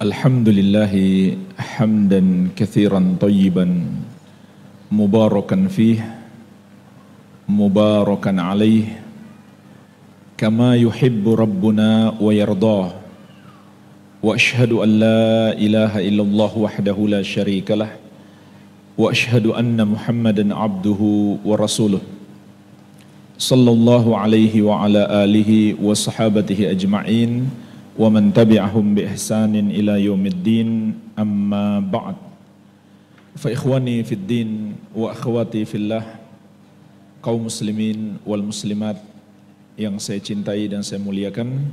Alhamdulillahi hamdan kathiran tayyiban mubarakan fih mubarakan alaih kama yuhibbu rabbuna wa yardah wa ashhadu an la ilaha illallah wahdahu la syarikalah wa ashhadu anna muhammadan abduhu wa rasuluh sallallahu alaihi wa ala alihi wa sahabatihi ajma'in wa man tabi'ahum bi ihsanin ila yaumiddin amma ba'd. Fa ikhwani fid din wa akhwati fillah, kaum muslimin wal muslimat yang saya cintai dan saya muliakan,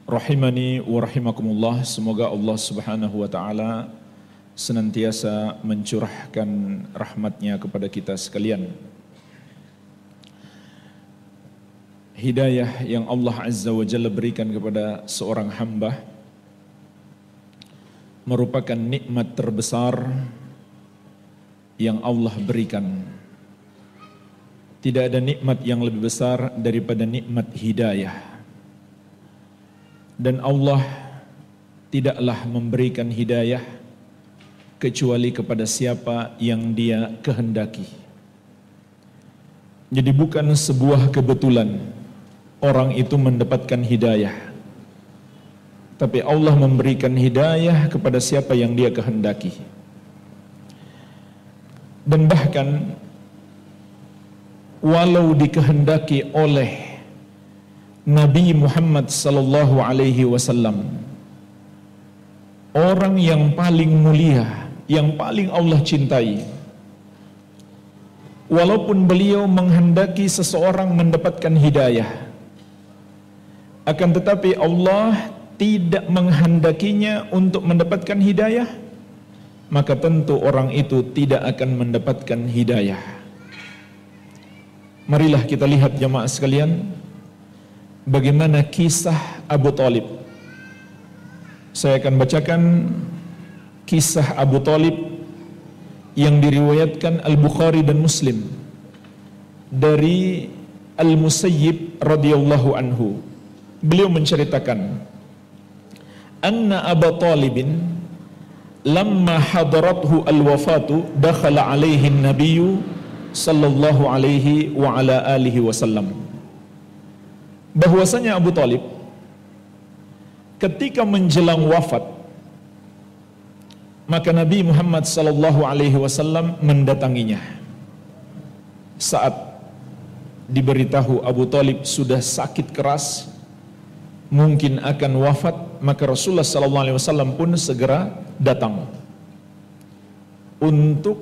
rahimani wa rahimakumullah. Semoga Allah Subhanahu wa taala senantiasa mencurahkan rahmatnya kepada kita sekalian. Hidayah yang Allah Azza wa Jalla berikan kepada seorang hamba merupakan nikmat terbesar yang Allah berikan. Tidak ada nikmat yang lebih besar daripada nikmat hidayah. Dan Allah tidaklah memberikan hidayah kecuali kepada siapa yang Dia kehendaki. Jadi bukan sebuah kebetulan orang itu mendapatkan hidayah, tapi Allah memberikan hidayah kepada siapa yang Dia kehendaki. Dan bahkan walau dikehendaki oleh Nabi Muhammad sallallahu alaihi wasallam, orang yang paling mulia, yang paling Allah cintai, walaupun beliau menghendaki seseorang mendapatkan hidayah, akan tetapi Allah tidak menghendakinya untuk mendapatkan hidayah, maka tentu orang itu tidak akan mendapatkan hidayah. Marilah kita lihat jamaah sekalian, bagaimana kisah Abu Thalib. Saya akan bacakan kisah Abu Thalib yang diriwayatkan Al-Bukhari dan Muslim dari Al-Musayyib radhiyallahu anhu. Beliau menceritakan, anna Abu Thalibin lamma hadarathu al-wafatu dakhala alaihi an-nabiyyu sallallahu alaihi wa ala alihi wasallam. Bahwasanya Abu Thalib ketika menjelang wafat, maka Nabi Muhammad sallallahu alaihi wasallam mendatanginya. Saat diberitahu Abu Thalib sudah sakit keras, mungkin akan wafat, maka Rasulullah SAW pun segera datang untuk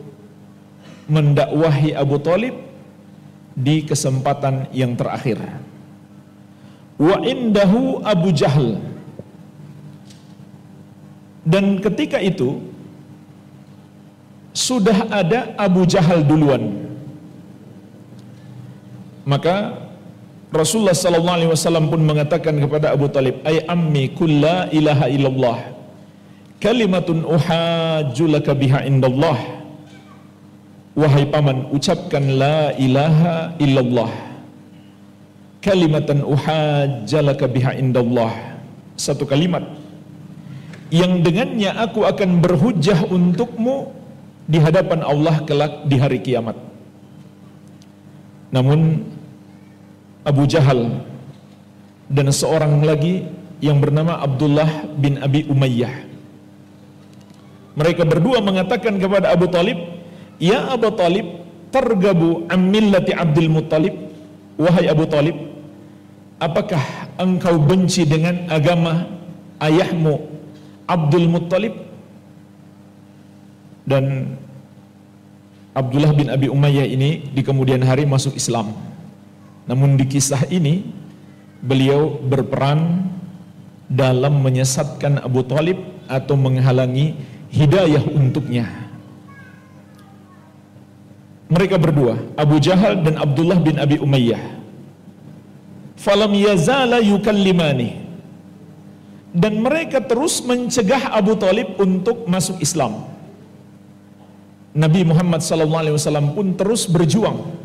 mendakwahi Abu Thalib di kesempatan yang terakhir. Wa indahu Abu Jahal, dan ketika itu sudah ada Abu Jahal duluan. Maka Rasulullah SAW pun mengatakan kepada Abu Thalib, ay ammi kulla ilaha illallah kalimatun uhajjulaka biha indallah. Wahai paman, ucapkan la ilaha illallah kalimatan uhajjalaka biha indallah, satu kalimat yang dengannya aku akan berhujjah untukmu di hadapan Allah kelak di hari kiamat. Namun Abu Jahal dan seorang lagi yang bernama Abdullah bin Abi Umayyah, mereka berdua mengatakan kepada Abu Thalib, ya Abu Thalib, targabu an millati Abdul Muttalib. Wahai Abu Thalib, apakah engkau benci dengan agama ayahmu Abdul Muttalib? Dan Abdullah bin Abi Umayyah ini di kemudian hari masuk Islam. Namun di kisah ini beliau berperan dalam menyesatkan Abu Thalib atau menghalangi hidayah untuknya. Mereka berdua, Abu Jahal dan Abdullah bin Abi Umayyah, falam yazala yukallimani, dan mereka terus mencegah Abu Thalib untuk masuk Islam. Nabi Muhammad SAW pun terus berjuang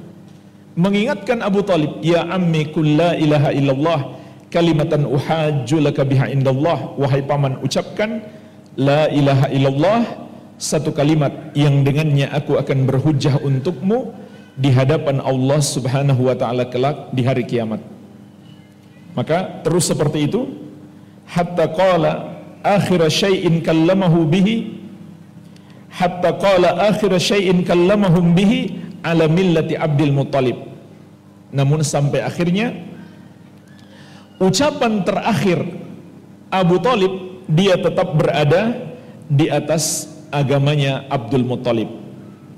mengingatkan Abu Thalib, ya ammi kulla ilaha illallah kalimatan uhajju laka biha indallah, wahai paman, ucapkan la ilaha illallah, satu kalimat yang dengannya aku akan berhujjah untukmu di hadapan Allah Subhanahu wa taala kelak di hari kiamat. Maka terus seperti itu hatta qala akhir syai'in kallamahu bihi, hatta qala akhir syai'in kallamahum bihi ala millati Abdul Muttalib. Namun sampai akhirnya ucapan terakhir Abu Talib, dia tetap berada di atas agamanya Abdul Muttalib.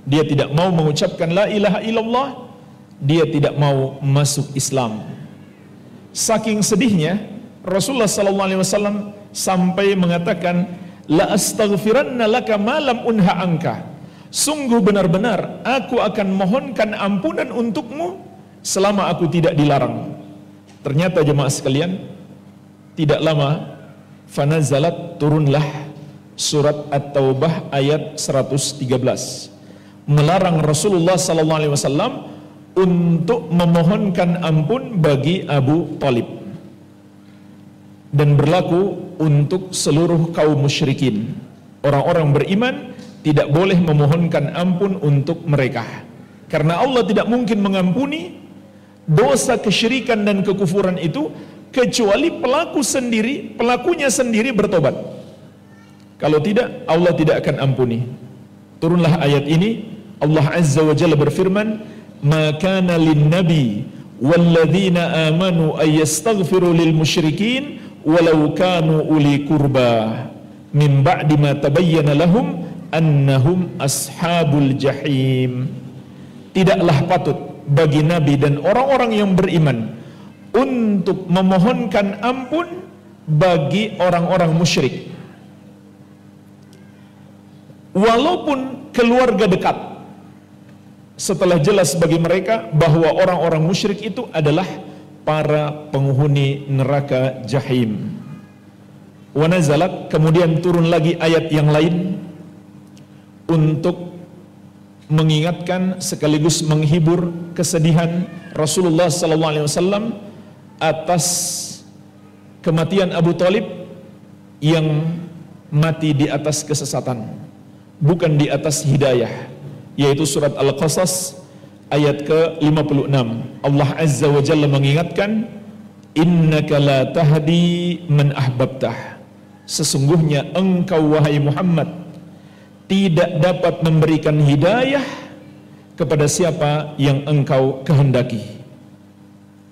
Dia tidak mau mengucapkan la ilaha illallah, dia tidak mau masuk Islam. Saking sedihnya Rasulullah sallallahu alaihi wasallam sampai mengatakan la astaghfiranna laka ma lam unha anka. Sungguh benar-benar aku akan mohonkan ampunan untukmu selama aku tidak dilarang. Ternyata jemaah sekalian, tidak lama fanazalat, turunlah surat At-Taubah ayat 113 melarang Rasulullah sallallahu alaihi wasallam untuk memohonkan ampun bagi Abu Talib, dan berlaku untuk seluruh kaum musyrikin. Orang-orang beriman tidak boleh memohonkan ampun untuk mereka, karena Allah tidak mungkin mengampuni dosa kesyirikan dan kekufuran itu kecuali pelakunya sendiri bertobat. Kalau tidak, Allah tidak akan ampuni. Turunlah ayat ini. Allah Azza wa Jalla berfirman, "Ma kana lin-nabi walladzina amanu ay yastaghfiru lil musyrikin walau kanu uli qurba min ba'di ma tabayyana lahum annahum ashabul jahim." Tidaklah patut bagi nabi dan orang-orang yang beriman untuk memohonkan ampun bagi orang-orang musyrik, walaupun keluarga dekat, setelah jelas bagi mereka bahwa orang-orang musyrik itu adalah para penghuni neraka jahim. Wa nazalat, kemudian turun lagi ayat yang lain untuk mengingatkan sekaligus menghibur kesedihan Rasulullah sallallahu alaihi wasallam atas kematian Abu Talib yang mati di atas kesesatan, bukan di atas hidayah, yaitu surat Al-Qasas ayat ke-56. Allah Azza wa Jalla mengingatkan, innaka la tahdi man ahbabtah, sesungguhnya engkau wahai Muhammad tidak dapat memberikan hidayah kepada siapa yang engkau kehendaki.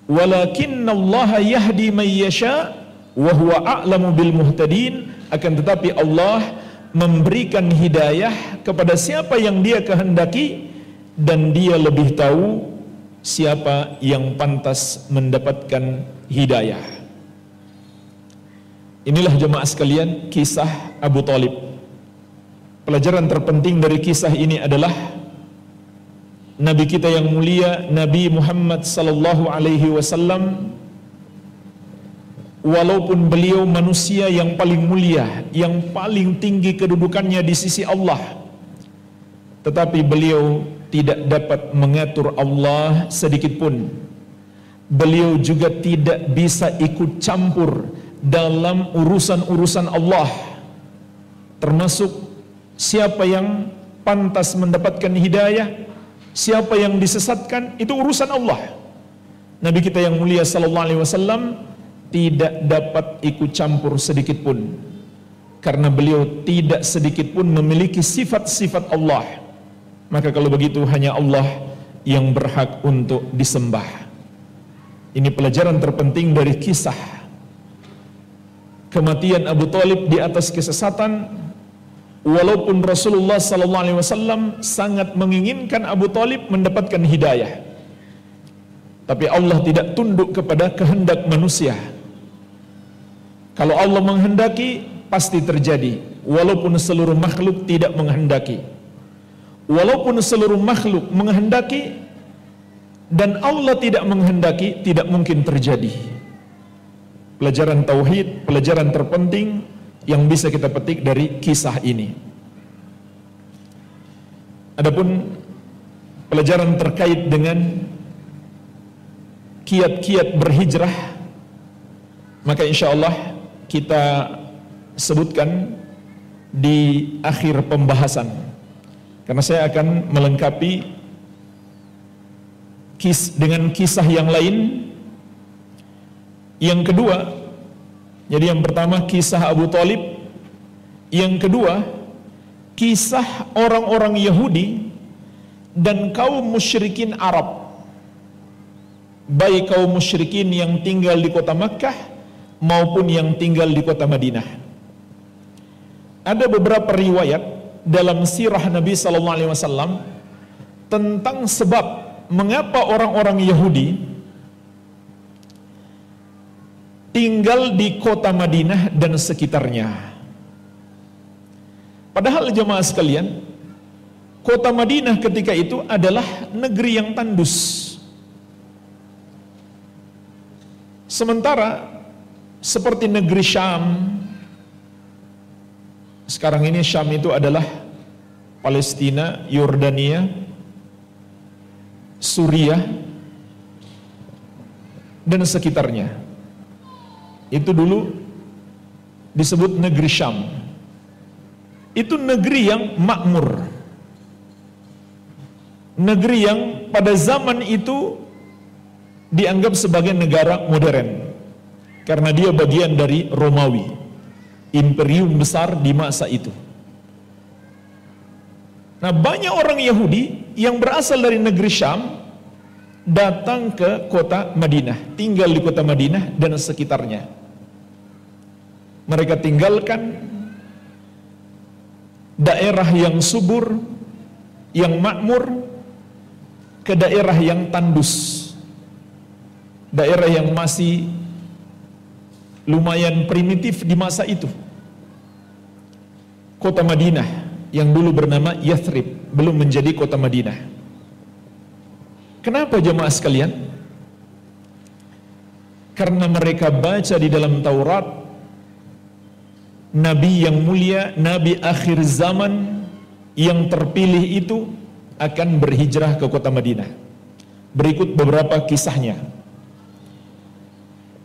Walakinnallaha yahdi man yasha wa huwa a'lamu bil muhtadin, akan tetapi Allah memberikan hidayah kepada siapa yang dia kehendaki, dan dia lebih tahu siapa yang pantas mendapatkan hidayah. Inilah jemaah sekalian kisah Abu Talib. Pelajaran terpenting dari kisah ini adalah Nabi kita yang mulia, Nabi Muhammad sallallahu alaihi wasallam, walaupun beliau manusia yang paling mulia, yang paling tinggi kedudukannya di sisi Allah, tetapi beliau tidak dapat mengatur Allah sedikit pun. Beliau juga tidak bisa ikut campur dalam urusan-urusan Allah, termasuk siapa yang pantas mendapatkan hidayah, siapa yang disesatkan, itu urusan Allah. Nabi kita yang mulia sallallahu alaihi wasallam tidak dapat ikut campur sedikit pun, karena beliau tidak sedikit pun memiliki sifat-sifat Allah. Maka kalau begitu hanya Allah yang berhak untuk disembah. Ini pelajaran terpenting dari kisah kematian Abu Talib di atas kesesatan. Walaupun Rasulullah sallallahu alaihi wasallam sangat menginginkan Abu Talib mendapatkan hidayah, tapi Allah tidak tunduk kepada kehendak manusia. Kalau Allah menghendaki, pasti terjadi, walaupun seluruh makhluk tidak menghendaki. Walaupun seluruh makhluk menghendaki dan Allah tidak menghendaki, tidak mungkin terjadi. Pelajaran tauhid, pelajaran terpenting yang bisa kita petik dari kisah ini. Adapun pelajaran terkait dengan kiat-kiat berhijrah Maka insya Allah kita sebutkan di akhir pembahasan, karena saya akan melengkapi dengan kisah yang lain. Yang kedua, jadi yang pertama kisah Abu Thalib, yang kedua kisah orang-orang Yahudi dan kaum musyrikin Arab, baik kaum musyrikin yang tinggal di kota Makkah maupun yang tinggal di kota Madinah. Ada beberapa riwayat dalam sirah Nabi SAW tentang sebab mengapa orang-orang Yahudi tinggal di kota Madinah dan sekitarnya. Padahal jemaah sekalian, kota Madinah ketika itu adalah negeri yang tandus. Sementara seperti negeri Syam, sekarang ini Syam itu adalah Palestina, Yordania, Suriah, dan sekitarnya. Itu dulu disebut negeri Syam. Itu negeri yang makmur, negeri yang pada zaman itu dianggap sebagai negara modern, karena dia bagian dari Romawi, imperium besar di masa itu. Nah, banyak orang Yahudi yang berasal dari negeri Syam datang ke kota Madinah, tinggal di kota Madinah dan sekitarnya. Mereka tinggalkan daerah yang subur, yang makmur, ke daerah yang tandus, daerah yang masih lumayan primitif di masa itu. Kota Madinah yang dulu bernama Yathrib belum menjadi kota Madinah. Kenapa jemaah sekalian? Karena mereka baca di dalam Taurat, Nabi yang mulia, Nabi akhir zaman yang terpilih itu akan berhijrah ke kota Madinah. Berikut beberapa kisahnya.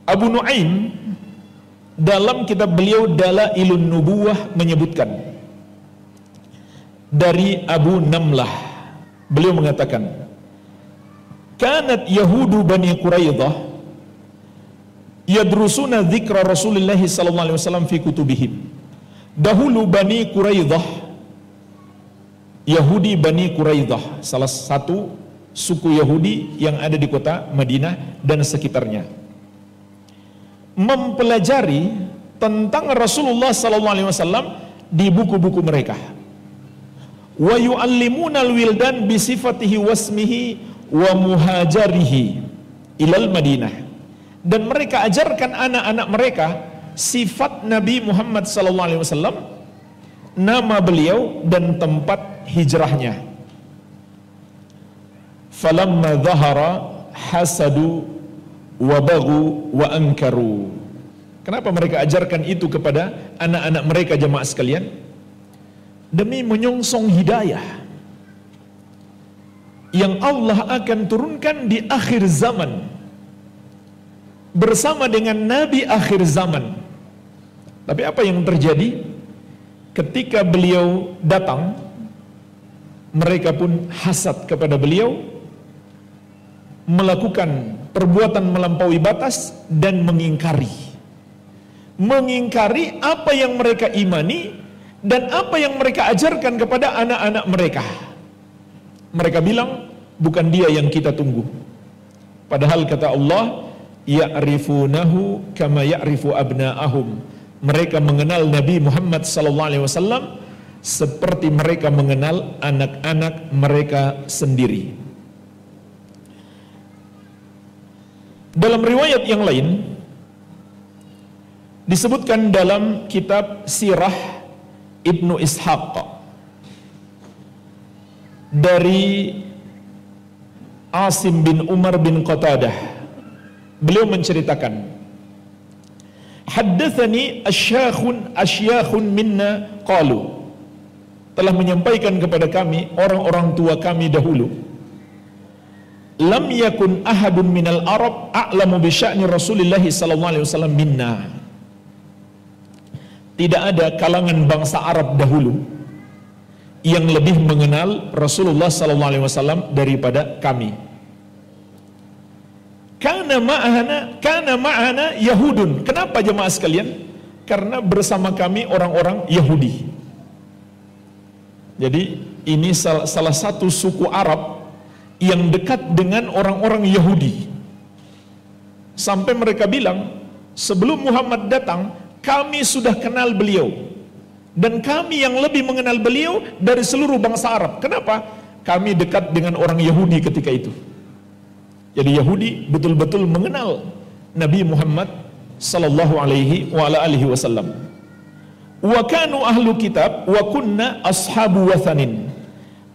Abu Nuaim dalam kitab beliau Dalailun Nubuwah menyebutkan dari Abu Namlah, beliau mengatakan, kanat Yahudu Bani Quraidah yadrusuna dzikra Rasulullah sallallahu alaihi wasallam fi kutubihim. Dahulu Bani Quraidah, Yahudi Bani Quraidah, salah satu suku Yahudi yang ada di kota Madinah dan sekitarnya, mempelajari tentang Rasulullah sallallahu alaihi wasallam di buku-buku mereka. Wa yu'allimuna al-wildan bi sifatihi wasmihi wa muhajarihi ilal Madinah. Dan mereka ajarkan anak-anak mereka sifat Nabi Muhammad sallallahu alaihi wasallam, nama beliau dan tempat hijrahnya. Falamma dhahara hasadu wa baghu wa ankaru. Kenapa mereka ajarkan itu kepada anak-anak mereka jemaah sekalian? Demi menyongsong hidayah yang Allah akan turunkan di akhir zaman bersama dengan Nabi akhir zaman. Tapi apa yang terjadi? Ketika beliau datang, mereka pun hasad kepada beliau, melakukan perbuatan melampaui batas dan mengingkari apa yang mereka imani dan apa yang mereka ajarkan kepada anak-anak mereka. Mereka bilang, bukan dia yang kita tunggu. Padahal kata Allah, ya'rifunahu kama ya'rifu abna'ahum. Mereka mengenal Nabi Muhammad SAW seperti mereka mengenal anak-anak mereka sendiri. Dalam riwayat yang lain disebutkan dalam kitab Sirah Ibnu Ishaq dari Asim bin Umar bin Qatadah, beliau menceritakan, haddatsani asyakhun minna qalu, telah menyampaikan kepada kami orang-orang tua kami dahulu, lam yakun ahadun minal Arab a'lamu bi sya'ni Rasulillah sallallahu alaihi wasallam minna. Tidak ada kalangan bangsa Arab dahulu yang lebih mengenal Rasulullah sallallahu alaihi wasallam daripada kami. Kana ma'ana Yahudun. Kenapa jemaah sekalian? Karena bersama kami orang-orang Yahudi. Jadi ini salah satu suku Arab yang dekat dengan orang-orang Yahudi. Sampai mereka bilang, sebelum Muhammad datang, kami sudah kenal beliau. Dan kami yang lebih mengenal beliau dari seluruh bangsa Arab. Kenapa? Kami dekat dengan orang Yahudi ketika itu. Jadi Yahudi betul-betul mengenal Nabi Muhammad sallallahu alaihi wa ala alihi wasallam. Wa kanu ahlu kitab wa kunna ashabu wathanin.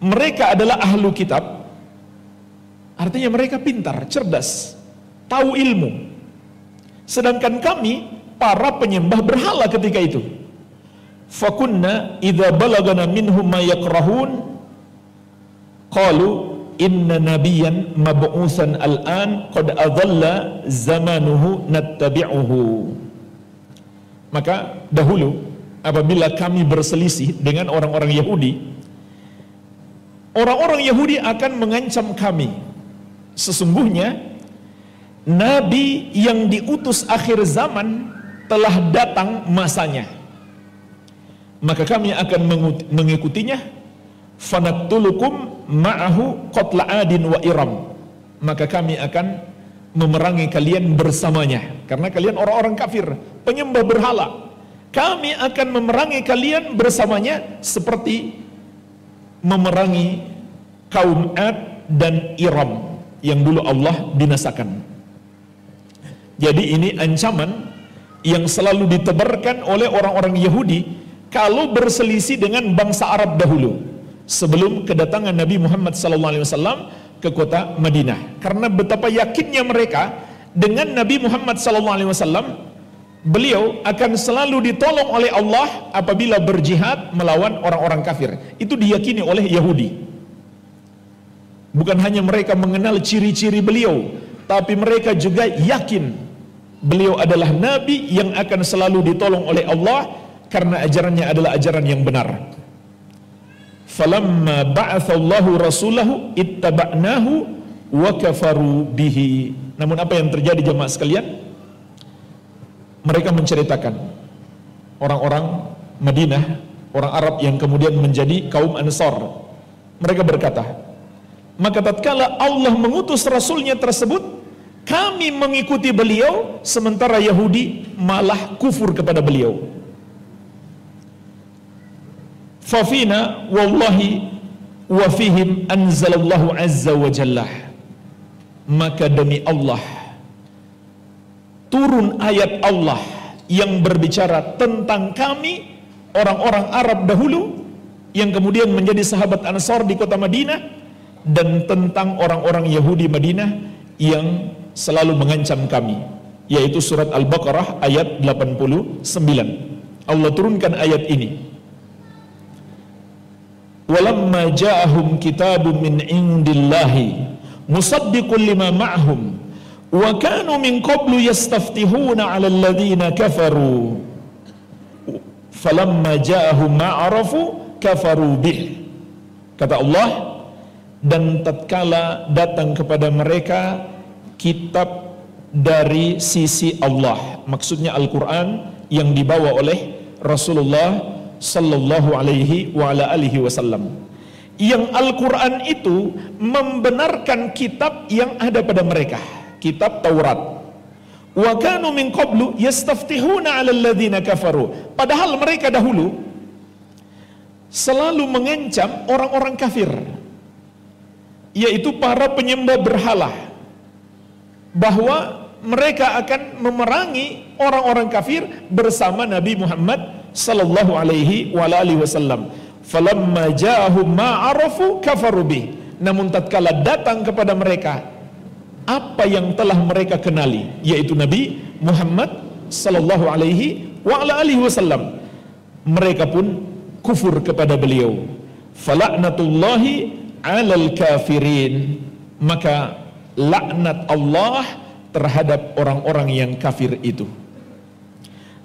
Mereka adalah ahlu kitab. Artinya mereka pintar, cerdas, tahu ilmu. Sedangkan kami para penyembah berhala ketika itu. Fakunna idza balagana minhum ma yakrahun qalu inna nabiyyan mab'utsan al'an qad adalla zamanuhu nattabi'uhu. Maka dahulu apabila kami berselisih dengan orang-orang Yahudi, orang-orang Yahudi akan mengancam kami. Sesungguhnya nabi yang diutus akhir zaman telah datang masanya, maka kami akan mengikutinya. Fanaktulukum ma'ahu qatla adin wa iram. Maka kami akan memerangi kalian bersamanya. Karena kalian orang-orang kafir, penyembah berhala. Kami akan memerangi kalian bersamanya seperti memerangi kaum Ad dan Iram yang dulu Allah binasakan. Jadi ini ancaman yang selalu ditebarkan oleh orang-orang Yahudi kalau berselisih dengan bangsa Arab dahulu, sebelum kedatangan Nabi Muhammad SAW ke kota Madinah. Karena betapa yakinnya mereka dengan Nabi Muhammad SAW, beliau akan selalu ditolong oleh Allah apabila berjihad melawan orang-orang kafir. Itu diyakini oleh Yahudi. Bukan hanya mereka mengenal ciri-ciri beliau, tapi mereka juga yakin beliau adalah Nabi yang akan selalu ditolong oleh Allah karena ajarannya adalah ajaran yang benar. Falamma ba'athallahu rasulahu ittaba'nahu wa kafaru bihi. Namun apa yang terjadi jemaah sekalian? Mereka menceritakan orang-orang Madinah, orang Arab yang kemudian menjadi kaum Ansar. Mereka berkata, maka tatkala Allah mengutus rasulnya tersebut, kami mengikuti beliau, sementara Yahudi malah kufur kepada beliau. Fafina wallahi wa fihim anzalallahu azza wa jalla. Maka demi Allah turun ayat Allah yang berbicara tentang kami orang-orang Arab dahulu yang kemudian menjadi sahabat Ansar di kota Madinah, dan tentang orang-orang Yahudi Madinah yang selalu mengancam kami, yaitu surat Al-Baqarah ayat 89. Allah turunkan ayat ini. Walamma ja'ahum kitabun min indillahi musaddiqun lima ma'hum wa kanu min qablu yastaftihuna 'alal ladzina kafaru falamma ja'ahum ma'arafu kafaru bih. Kata Allah, dan tatkala datang kepada mereka kitab dari sisi Allah, maksudnya Al-Quran yang dibawa oleh Rasulullah sallallahu alaihi wa ala alihi wasallam, yang Al-Quran itu membenarkan kitab yang ada pada mereka, kitab Taurat. Wa kanu min qablu yastaftihuna 'alal ladzina kafaru. Padahal mereka dahulu selalu mengancam orang-orang kafir, yaitu para penyembah berhala, bahwa mereka akan memerangi orang-orang kafir bersama Nabi Muhammad sallallahu alaihi wa alihi wasallam. Falamma ja'ahum ma 'arafu kafaru bih. Namun tatkala datang kepada mereka apa yang telah mereka kenali, yaitu Nabi Muhammad sallallahu alaihi wa alihi wasallam, mereka pun kufur kepada beliau. Fala'natullahi 'alal kafirin. Maka laknat Allah terhadap orang-orang yang kafir itu.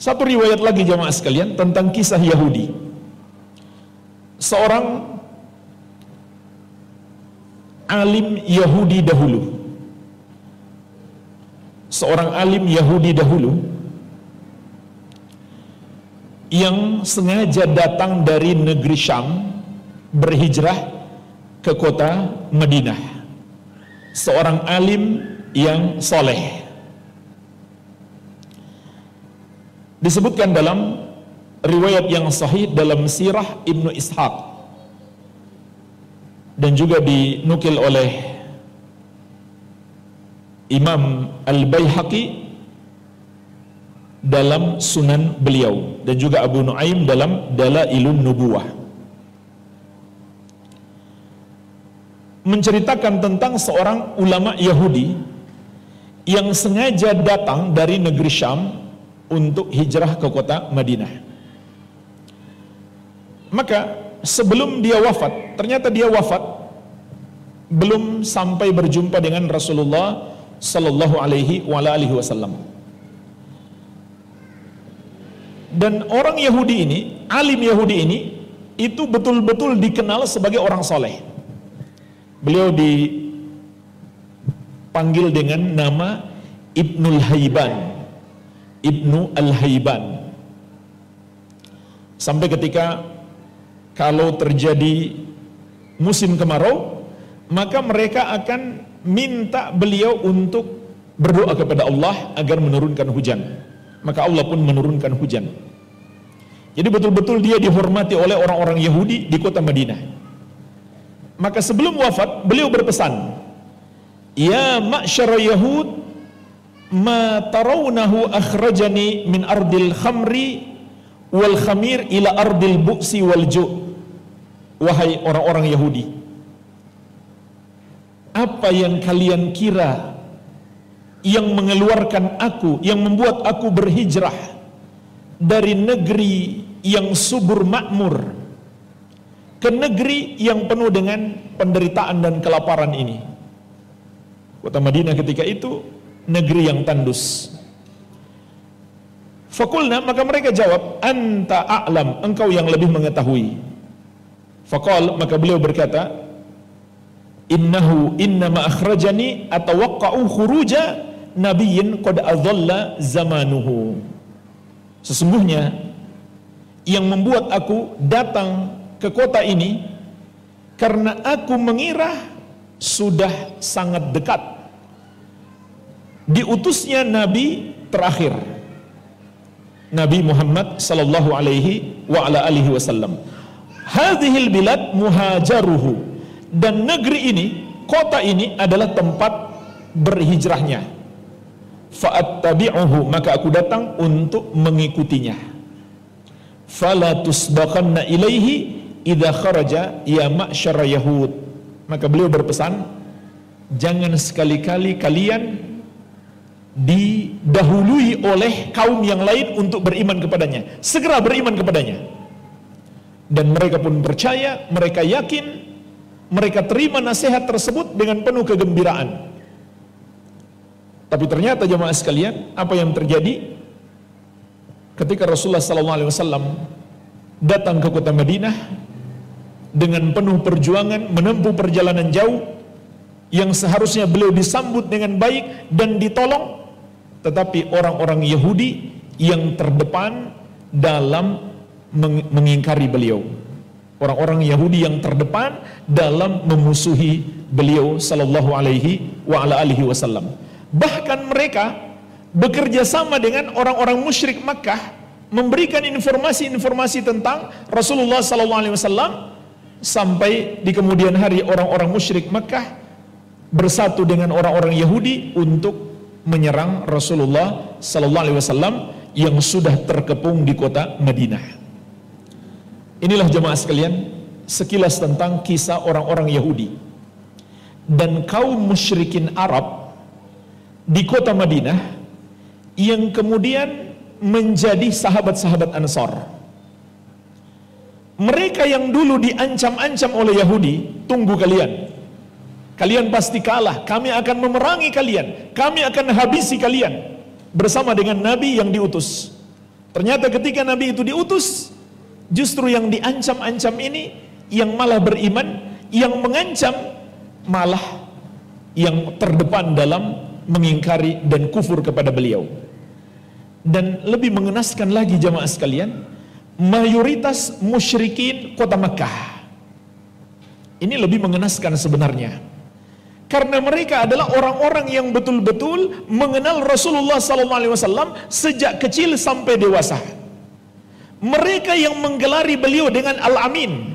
Satu riwayat lagi jamaah sekalian tentang kisah Yahudi. Seorang alim Yahudi dahulu. Seorang alim Yahudi dahulu yang sengaja datang dari negeri Syam berhijrah ke kota Madinah. Seorang alim yang soleh. Disebutkan dalam riwayat yang sahih dalam sirah Ibnu Ishaq dan juga dinukil oleh Imam Al-Baihaqi dalam sunan beliau dan juga Abu Nuaim dalam Dalailun Nubuwah, menceritakan tentang seorang ulama Yahudi yang sengaja datang dari negeri Syam untuk hijrah ke kota Madinah. Maka sebelum dia wafat, ternyata dia wafat belum sampai berjumpa dengan Rasulullah sallallahu alaihi wasallam. Dan orang Yahudi ini, alim Yahudi ini, itu betul-betul dikenal sebagai orang soleh. Beliau dipanggil dengan nama Ibnul Haiban, Ibnu Al-Haiban. Sampai ketika kalau terjadi musim kemarau, maka mereka akan minta beliau untuk berdoa kepada Allah agar menurunkan hujan. Maka Allah pun menurunkan hujan. Jadi betul-betul dia dihormati oleh orang-orang Yahudi di kota Madinah. Maka sebelum wafat beliau berpesan, "Ya ma'syara Yahud, ma tarawnahu akhrajani min ardil khamri wal khamir ila ardil bu'si wal ju'." Wahai orang-orang Yahudi, apa yang kalian kira yang mengeluarkan aku, yang membuat aku berhijrah dari negeri yang subur makmur ke negeri yang penuh dengan penderitaan dan kelaparan ini? Kota Madinah ketika itu negeri yang tandus. Fakulna, maka mereka jawab, anta a'lam, engkau yang lebih mengetahui. Fakal, maka beliau berkata, innahu innama akhrajani atawaqqa'u khuruja nabiyyin qad adalla zamanuhu. Sesungguhnya yang membuat aku datang ke kota ini karena aku mengira sudah sangat dekat diutusnya nabi terakhir, Nabi Muhammad sallallahu alaihi wa ala alihi wasallam. Hadhil bilad muhajaruhu, dan negeri ini, kota ini adalah tempat berhijrahnya. Fa'attabi'uhu, maka aku datang untuk mengikutinya. Fala tusbaqanna ilaihi idza kharaja ya ma'syara yahud. Maka beliau berpesan, jangan sekali-kali kalian didahului oleh kaum yang lain untuk beriman kepadanya. Segera beriman kepadanya. Dan mereka pun percaya, mereka yakin, mereka terima nasihat tersebut dengan penuh kegembiraan. Tapi ternyata jemaah sekalian, apa yang terjadi ketika Rasulullah SAW datang ke kota Madinah dengan penuh perjuangan, menempuh perjalanan jauh yang seharusnya beliau disambut dengan baik dan ditolong, tetapi orang-orang Yahudi yang terdepan dalam mengingkari beliau. Orang-orang Yahudi yang terdepan dalam memusuhi beliau sallallahu alaihi wa ala alihi wasallam. Bahkan mereka bekerja sama dengan orang-orang musyrik Makkah, memberikan informasi-informasi tentang Rasulullah sallallahu alaihi wasallam, sampai di kemudian hari orang-orang musyrik Makkah bersatu dengan orang-orang Yahudi untuk menyerang Rasulullah sallallahu alaihi wasallam yang sudah terkepung di kota Madinah. Inilah jemaah sekalian sekilas tentang kisah orang-orang Yahudi dan kaum musyrikin Arab di kota Madinah yang kemudian menjadi sahabat-sahabat Ansar. Mereka yang dulu diancam-ancam oleh Yahudi, tunggu kalian, kalian pasti kalah, kami akan memerangi kalian, kami akan habisi kalian, bersama dengan Nabi yang diutus. Ternyata ketika Nabi itu diutus, justru yang diancam-ancam ini, yang malah beriman, yang mengancam malah yang terdepan dalam mengingkari dan kufur kepada beliau. Dan lebih mengenaskan lagi jamaah sekalian, mayoritas musyrikin kota Makkah. Ini lebih mengenaskan sebenarnya, karena mereka adalah orang-orang yang betul-betul mengenal Rasulullah SAW sejak kecil sampai dewasa. Mereka yang menggelari beliau dengan Al-Amin,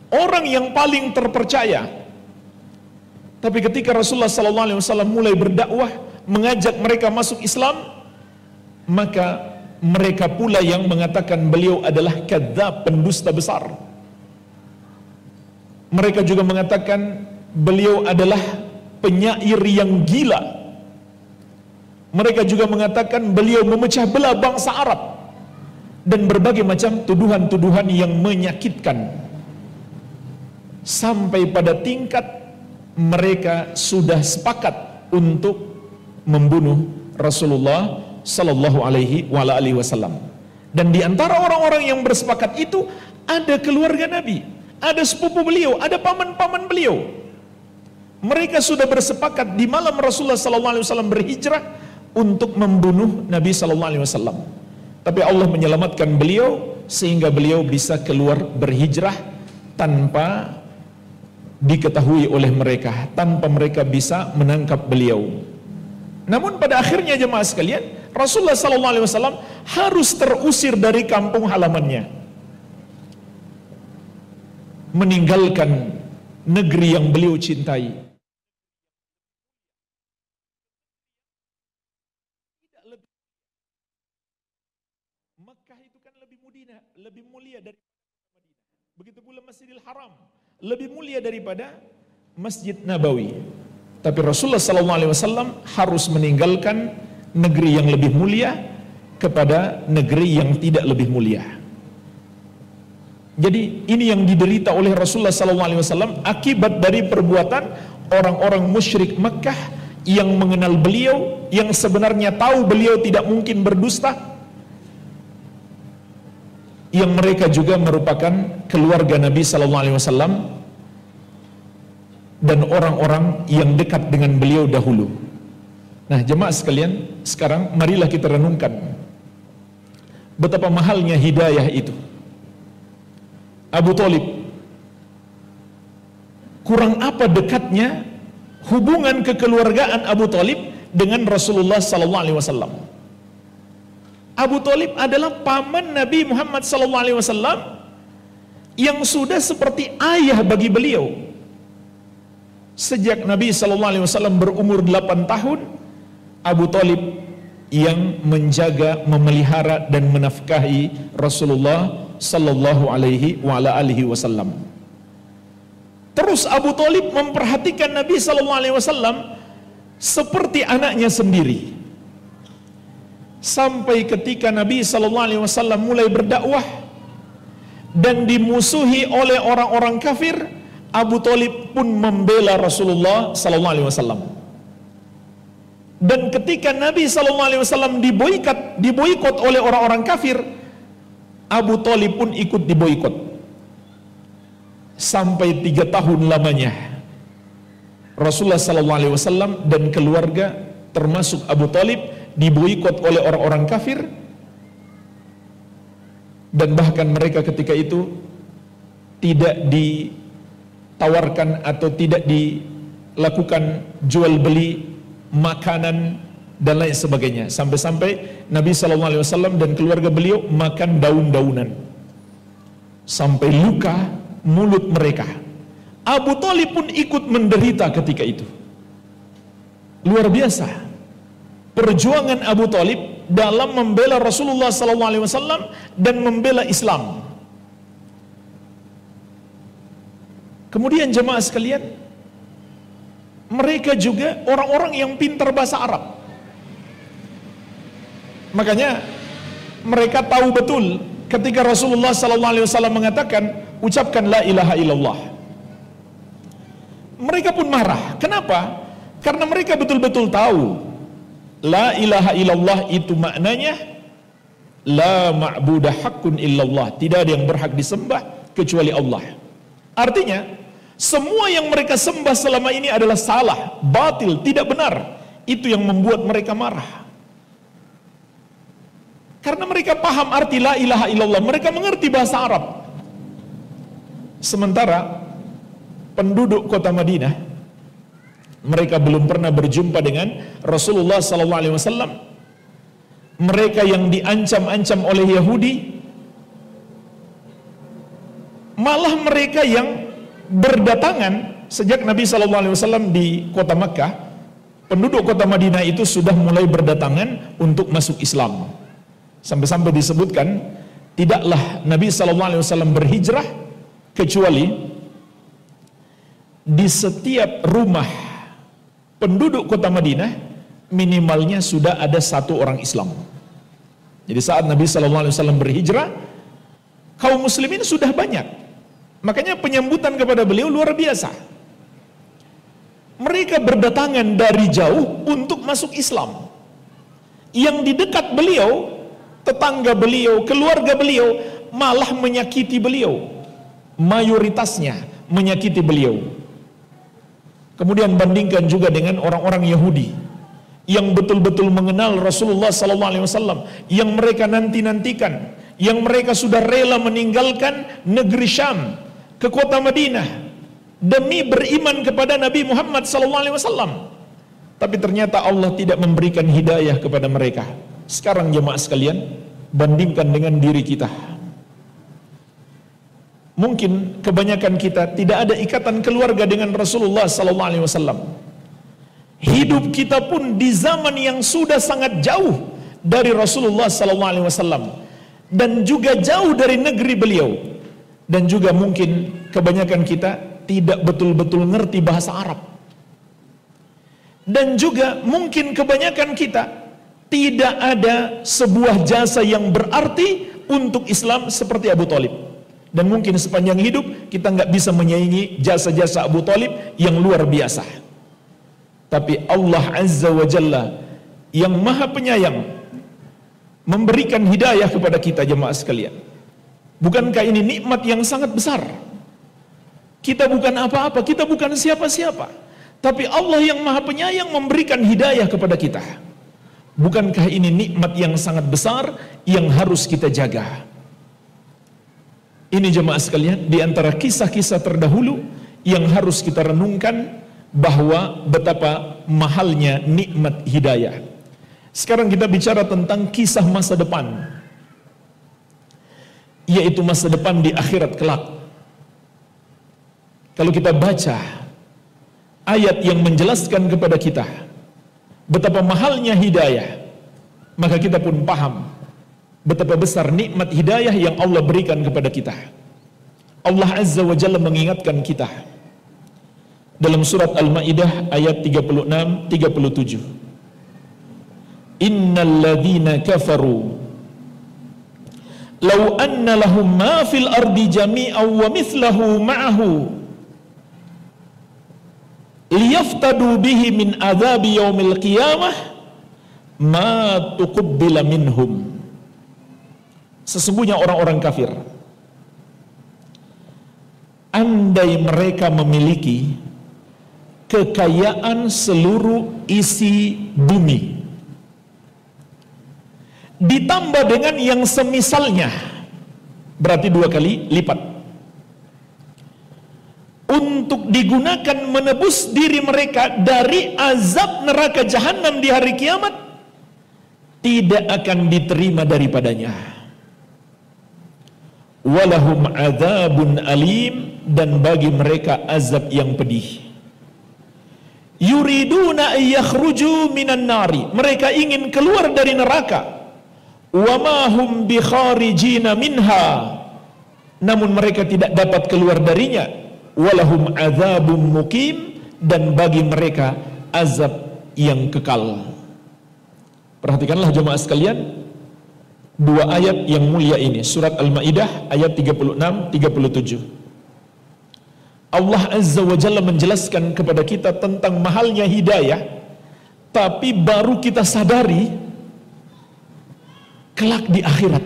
orang yang paling terpercaya. Tapi ketika Rasulullah SAW mulai berdakwah, mengajak mereka masuk Islam, maka mereka pula yang mengatakan beliau adalah kadzab, pendusta besar. Mereka juga mengatakan beliau adalah penyair yang gila. Mereka juga mengatakan beliau memecah belah bangsa Arab, dan berbagai macam tuduhan-tuduhan yang menyakitkan, sampai pada tingkat mereka sudah sepakat untuk membunuh Rasulullah Sallallahu Alaihi Wasallam. Dan di antara orang-orang yang bersepakat itu ada keluarga Nabi, ada sepupu beliau, ada paman-paman beliau. Mereka sudah bersepakat di malam Rasulullah Sallallahu Alaihi Wasallam berhijrah untuk membunuh Nabi Sallallahu Alaihi Wasallam. Tapi Allah menyelamatkan beliau sehingga beliau bisa keluar berhijrah tanpa diketahui oleh mereka, tanpa mereka bisa menangkap beliau. Namun pada akhirnya jemaah sekalian, Rasulullah SAW harus terusir dari kampung halamannya, meninggalkan negeri yang beliau cintai. Makkah itu kan lebih mulia dari Madinah. Begitu pula Masjidil Haram lebih mulia daripada Masjid Nabawi. Tapi Rasulullah SAW harus meninggalkan negeri yang lebih mulia kepada negeri yang tidak lebih mulia. Jadi ini yang diderita oleh Rasulullah SAW akibat dari perbuatan orang-orang musyrik Makkah yang mengenal beliau, yang sebenarnya tahu beliau tidak mungkin berdusta, yang mereka juga merupakan keluarga Nabi SAW dan orang-orang yang dekat dengan beliau dahulu. Nah jemaah sekalian, sekarang marilah kita renungkan betapa mahalnya hidayah itu. Abu Thalib, kurang apa dekatnya hubungan kekeluargaan Abu Thalib dengan Rasulullah SAW. Abu Thalib adalah paman Nabi Muhammad SAW yang sudah seperti ayah bagi beliau. Sejak Nabi SAW berumur 8 tahun, Abu Thalib yang menjaga, memelihara dan menafkahi Rasulullah Sallallahu Alaihi Wasallam. Terus Abu Thalib memperhatikan Nabi Sallallahu Alaihi Wasallam seperti anaknya sendiri. Sampai ketika Nabi Sallallahu Alaihi Wasallam mulai berdakwah dan dimusuhi oleh orang-orang kafir, Abu Thalib pun membela Rasulullah Sallallahu Alaihi Wasallam. Dan ketika Nabi Sallallahu Alaihi Wasallam diboikot oleh orang-orang kafir, Abu Thalib pun ikut diboikot sampai 3 tahun lamanya. Rasulullah Sallallahu Alaihi Wasallam dan keluarga termasuk Abu Thalib diboikot oleh orang-orang kafir, dan bahkan mereka ketika itu tidak ditawarkan atau tidak dilakukan jual beli makanan dan lain sebagainya, sampai-sampai Nabi SAW dan keluarga beliau makan daun-daunan sampai luka mulut mereka. Abu Thalib pun ikut menderita ketika itu. Luar biasa perjuangan Abu Thalib dalam membela Rasulullah SAW dan membela Islam. Kemudian jemaah sekalian, mereka juga orang-orang yang pintar bahasa Arab. Makanya mereka tahu betul ketika Rasulullah SAW mengatakan, ucapkan la ilaha illallah. Mereka pun marah. Kenapa? Karena mereka betul-betul tahu la ilaha illallah itu maknanya la ma'budah haqqun illallah, tidak ada yang berhak disembah kecuali Allah. Artinya semua yang mereka sembah selama ini adalah salah, batil, tidak benar. Itu yang membuat mereka marah. Karena mereka paham arti la ilaha illallah, mereka mengerti bahasa Arab. Sementara penduduk kota Madinah, mereka belum pernah berjumpa dengan Rasulullah SAW. Mereka yang diancam-ancam oleh Yahudi, malah mereka yang berdatangan sejak Nabi SAW di kota Makkah. Penduduk kota Madinah itu sudah mulai berdatangan untuk masuk Islam. Sampai-sampai disebutkan, tidaklah Nabi SAW berhijrah kecuali di setiap rumah penduduk kota Madinah minimalnya sudah ada satu orang Islam. Jadi saat Nabi SAW berhijrah, kaum muslimin sudah banyak. Makanya penyambutan kepada beliau luar biasa. Mereka berdatangan dari jauh untuk masuk Islam. Yang di dekat beliau, tetangga beliau, keluarga beliau malah menyakiti beliau. Mayoritasnya menyakiti beliau. Kemudian bandingkan juga dengan orang-orang Yahudi yang betul-betul mengenal Rasulullah SAW, yang mereka nanti-nantikan, yang mereka sudah rela meninggalkan negeri Syam ke kota Madinah demi beriman kepada Nabi Muhammad SAW. Tapi ternyata Allah tidak memberikan hidayah kepada mereka. Sekarang jemaah sekalian, bandingkan dengan diri kita. Mungkin kebanyakan kita tidak ada ikatan keluarga dengan Rasulullah SAW. Hidup kita pun di zaman yang sudah sangat jauh dari Rasulullah SAW, dan juga jauh dari negeri beliau. Dan juga mungkin kebanyakan kita tidak betul-betul ngerti bahasa Arab. Dan juga mungkin kebanyakan kita tidak ada sebuah jasa yang berarti untuk Islam seperti Abu Thalib. Dan mungkin sepanjang hidup kita nggak bisa menyaingi jasa-jasa Abu Thalib yang luar biasa. Tapi Allah Azza wa Jalla yang maha penyayang memberikan hidayah kepada kita jemaah sekalian. Bukankah ini nikmat yang sangat besar? Kita bukan apa-apa, kita bukan siapa-siapa, tapi Allah yang maha penyayang memberikan hidayah kepada kita. Bukankah ini nikmat yang sangat besar yang harus kita jaga? Ini jemaah sekalian, di antara kisah-kisah terdahulu yang harus kita renungkan bahwa betapa mahalnya nikmat hidayah. Sekarang kita bicara tentang kisah masa depan, yaitu masa depan di akhirat kelak. Kalau kita baca ayat yang menjelaskan kepada kita betapa mahalnya hidayah, maka kita pun paham betapa besar nikmat hidayah yang Allah berikan kepada kita. Allah Azza wa Jalla mengingatkan kita dalam surat Al-Maidah ayat 36-37. Innal ladzina kafaru law anna lahum ma fil ardi jami'an wa mithlahu ma'ahu liyaftadu bihi min adzabi yaumil qiyamah ma tuqabbala minhum. Sesungguhnya orang-orang kafir, andai mereka memiliki kekayaan seluruh isi bumi ditambah dengan yang semisalnya, berarti 2 kali lipat, untuk digunakan menebus diri mereka dari azab neraka jahanam di hari kiamat, tidak akan diterima daripadanya. Walahum adzabun alim, dan bagi mereka azab yang pedih. Yuriduna ayakhruju minan nari, mereka ingin keluar dari neraka. Wa ma hum bikharijina minha, namun mereka tidak dapat keluar darinya. Walahum adzabun muqim, dan bagi mereka azab yang kekal. Perhatikanlah jemaah sekalian, 2 ayat yang mulia ini, surat Al-Maidah ayat 36-37. Allah Azza wa Jalla menjelaskan kepada kita tentang mahalnya hidayah, tapi baru kita sadari kelak di akhirat.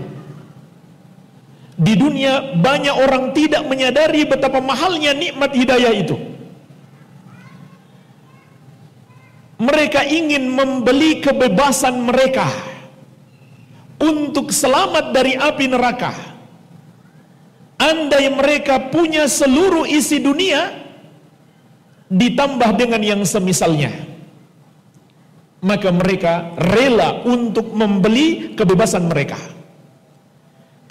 Di dunia banyak orang tidak menyadari betapa mahalnya nikmat hidayah itu. Mereka ingin membeli kebebasan mereka untuk selamat dari api neraka. Andai mereka punya seluruh isi dunia ditambah dengan yang semisalnya, maka mereka rela untuk membeli kebebasan mereka.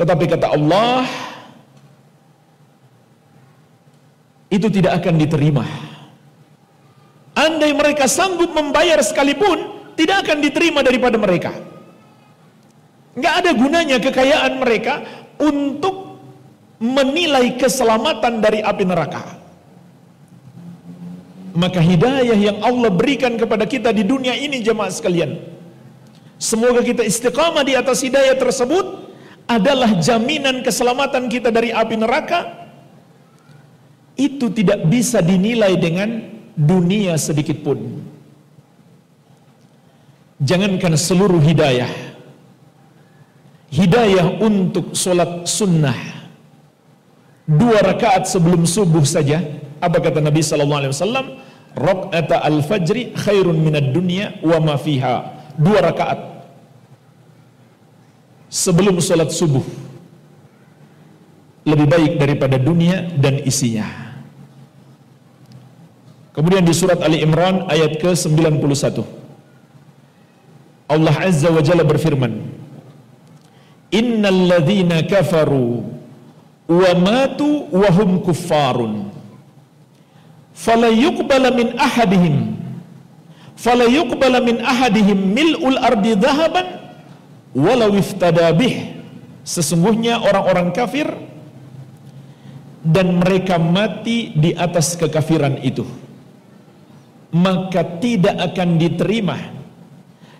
Tetapi kata Allah, itu tidak akan diterima. Andai mereka sanggup membayar sekalipun, tidak akan diterima daripada mereka. Nggak ada gunanya kekayaan mereka untuk menilai keselamatan dari api neraka. Maka hidayah yang Allah berikan kepada kita di dunia ini, jemaah sekalian, semoga kita istiqamah di atas hidayah tersebut, adalah jaminan keselamatan kita dari api neraka. Itu tidak bisa dinilai dengan dunia sedikit pun. Jangankan seluruh hidayah, hidayah untuk sholat sunnah 2 rakaat sebelum subuh saja, apa kata Nabi sallallahu alaihi wasallam? Raq'ata al-fajri khairun minad dunya wa ma fiha. 2 rakaat sebelum sholat subuh lebih baik daripada dunia dan isinya. Kemudian di surat Ali Imran ayat ke-91, Allah Azza wa Jalla berfirman, Innal ladzina kafaru wa matu wa hum kuffarun fala yuqbala min ahadihim mil'ul ardi dhahaban walau iftada bih. Sesungguhnya orang-orang kafir dan mereka mati di atas kekafiran itu, maka tidak akan diterima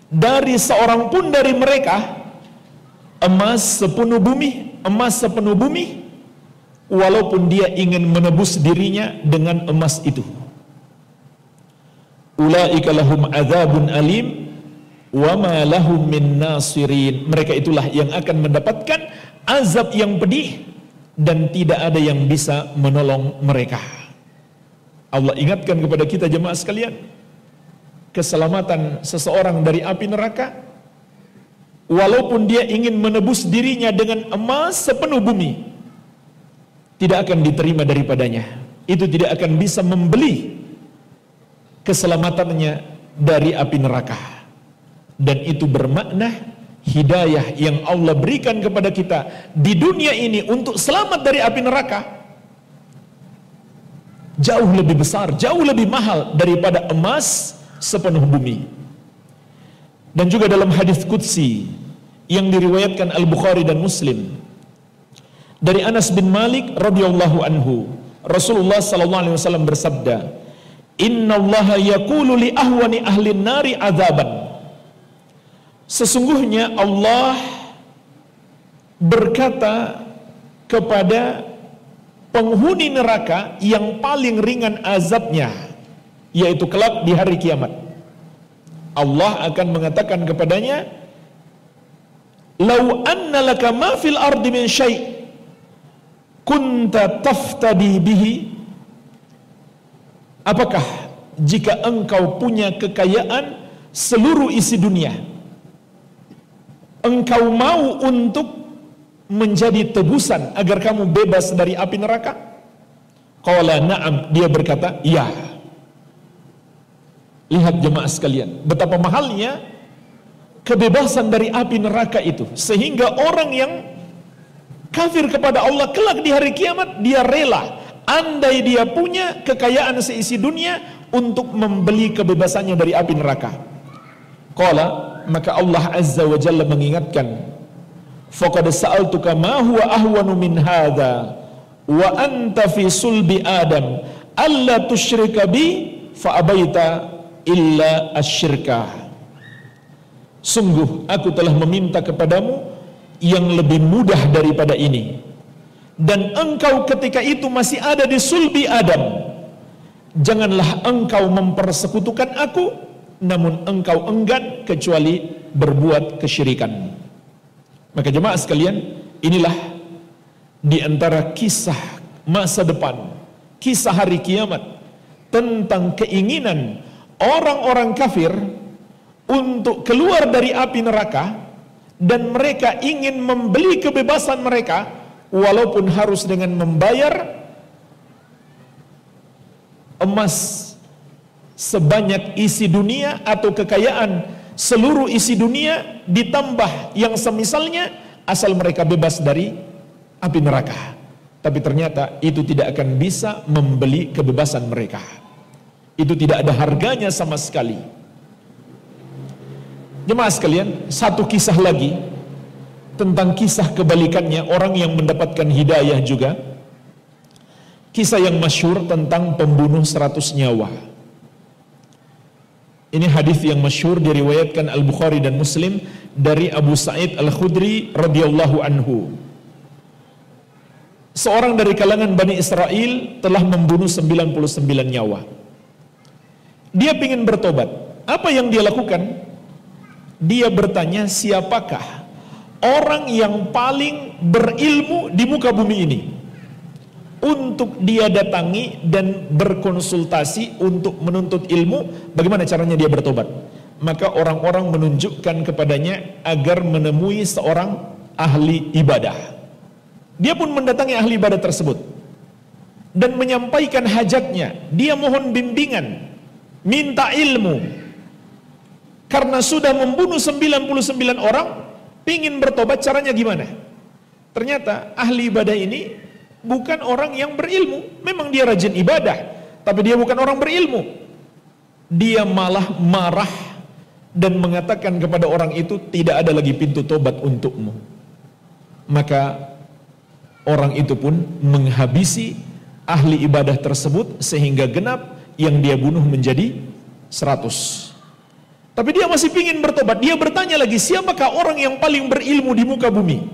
dari seorang pun dari mereka emas sepenuh bumi, walaupun dia ingin menebus dirinya dengan emas itu. Ulaika lahum adzabun alim wa ma lahum min nasirin. Mereka itulah yang akan mendapatkan azab yang pedih dan tidak ada yang bisa menolong mereka. Allah ingatkan kepada kita jemaah sekalian, keselamatan seseorang dari api neraka, walaupun dia ingin menebus dirinya dengan emas sepenuh bumi, tidak akan diterima daripadanya. Itu tidak akan bisa membeli keselamatannya dari api neraka. Dan itu bermakna hidayah yang Allah berikan kepada kita di dunia ini untuk selamat dari api neraka jauh lebih besar, jauh lebih mahal daripada emas sepenuh bumi. Dan juga dalam hadis qudsi yang diriwayatkan Al-Bukhari dan Muslim dari Anas bin Malik radhiyallahu anhu, Rasulullah sallallahu alaihi wasallam bersabda, "Innallaha yaqulu li ahwani ahli nari adzaban." Sesungguhnya Allah berkata kepada penghuni neraka yang paling ringan azabnya, yaitu kelak di hari kiamat. Allah akan mengatakan kepadanya, "Lau anna laka ma fil ardi min syai' kunta taftadi bihi." Apakah jika engkau punya kekayaan seluruh isi dunia, engkau mau untuk menjadi tebusan agar kamu bebas dari api neraka? Qala na'am, dia berkata, ya. Lihat jemaah sekalian, betapa mahalnya kebebasan dari api neraka itu, sehingga orang yang kafir kepada Allah kelak di hari kiamat, dia rela, andai dia punya kekayaan seisi dunia, untuk membeli kebebasannya dari api neraka. Qala, maka Allah Azza wa Jalla mengingatkan, faqad sa'altuka ma huwa ahwanu min hadza wa anta fi sulbi adam alla tusyrika bi fa abaita illa asyirka. Sungguh aku telah meminta kepadamu yang lebih mudah daripada ini, dan engkau ketika itu masih ada di sulbi Adam, janganlah engkau mempersekutukan aku, namun engkau enggan kecuali berbuat kesyirikan. Maka jemaah sekalian, inilah di antara kisah masa depan, kisah hari kiamat, tentang keinginan orang-orang kafir untuk keluar dari api neraka, dan mereka ingin membeli kebebasan mereka walaupun harus dengan membayar emas sebanyak isi dunia atau kekayaan seluruh isi dunia ditambah yang semisalnya, asal mereka bebas dari api neraka. Tapi ternyata itu tidak akan bisa membeli kebebasan mereka. Itu tidak ada harganya sama sekali. Jemaah sekalian, satu kisah lagi tentang kisah kebalikannya, orang yang mendapatkan hidayah juga. Kisah yang masyhur tentang pembunuh 100 nyawa. Ini hadis yang masyhur diriwayatkan Al-Bukhari dan Muslim dari Abu Sa'id Al-Khudri radhiyallahu anhu. Seorang dari kalangan Bani Israel telah membunuh 99 nyawa. Dia ingin bertobat. Apa yang dia lakukan? Dia bertanya, siapakah orang yang paling berilmu di muka bumi ini, untuk dia datangi dan berkonsultasi untuk menuntut ilmu bagaimana caranya dia bertobat. Maka orang-orang menunjukkan kepadanya agar menemui seorang ahli ibadah. Dia pun mendatangi ahli ibadah tersebut dan menyampaikan hajatnya. Dia mohon bimbingan, minta ilmu, karena sudah membunuh 99 orang, pingin bertobat, caranya gimana? Ternyata ahli ibadah ini bukan orang yang berilmu. Memang dia rajin ibadah, tapi dia bukan orang berilmu. Dia malah marah dan mengatakan kepada orang itu, tidak ada lagi pintu tobat untukmu. Maka orang itu pun menghabisi ahli ibadah tersebut sehingga genap yang dia bunuh menjadi 100. Tapi dia masih ingin bertobat. Dia bertanya lagi, siapakah orang yang paling berilmu di muka bumi?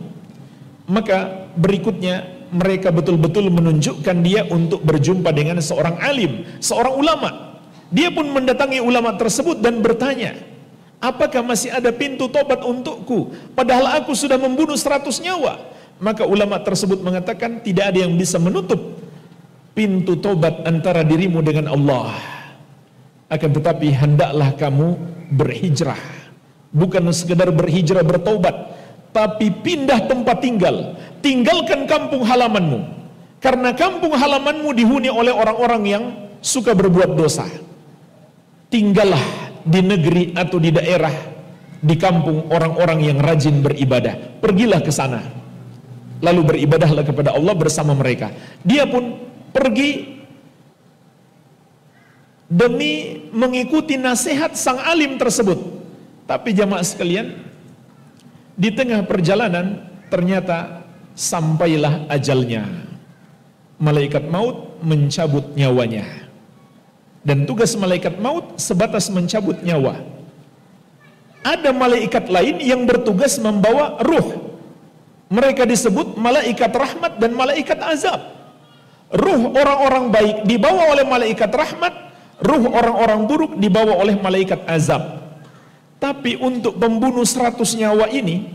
Maka berikutnya mereka betul-betul menunjukkan dia untuk berjumpa dengan seorang alim, seorang ulama. Dia pun mendatangi ulama tersebut dan bertanya, apakah masih ada pintu tobat untukku? Padahal aku sudah membunuh 100 nyawa. Maka ulama tersebut mengatakan, tidak ada yang bisa menutup pintu tobat antara dirimu dengan Allah. Akan tetapi hendaklah kamu berhijrah. Bukan sekedar berhijrah bertobat, tapi pindah tempat tinggal. Tinggalkan kampung halamanmu, karena kampung halamanmu dihuni oleh orang-orang yang suka berbuat dosa. Tinggallah di negeri atau di daerah, di kampung orang-orang yang rajin beribadah. Pergilah ke sana, lalu beribadahlah kepada Allah bersama mereka. Dia pun pergi demi mengikuti nasihat sang alim tersebut. Tapi jamaah sekalian, di tengah perjalanan ternyata sampailah ajalnya. Malaikat maut mencabut nyawanya. Dan tugas malaikat maut sebatas mencabut nyawa. Ada malaikat lain yang bertugas membawa ruh. Mereka disebut malaikat rahmat dan malaikat azab. Ruh orang-orang baik dibawa oleh malaikat rahmat, ruh orang-orang buruk dibawa oleh malaikat azab. Tapi untuk pembunuh 100 nyawa ini,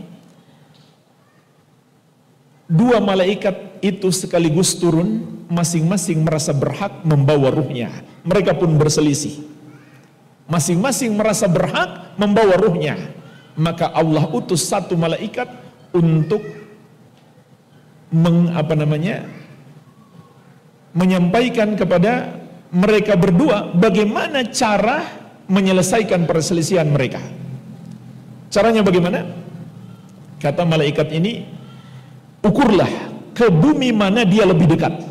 dua malaikat itu sekaligus turun, masing-masing merasa berhak membawa ruhnya. Mereka pun berselisih. Masing-masing merasa berhak membawa ruhnya. Maka Allah utus satu malaikat untuk menyampaikan kepada mereka berdua bagaimana cara menyelesaikan perselisihan mereka. Caranya bagaimana? Kata malaikat ini, ukurlah ke bumi mana dia lebih dekat.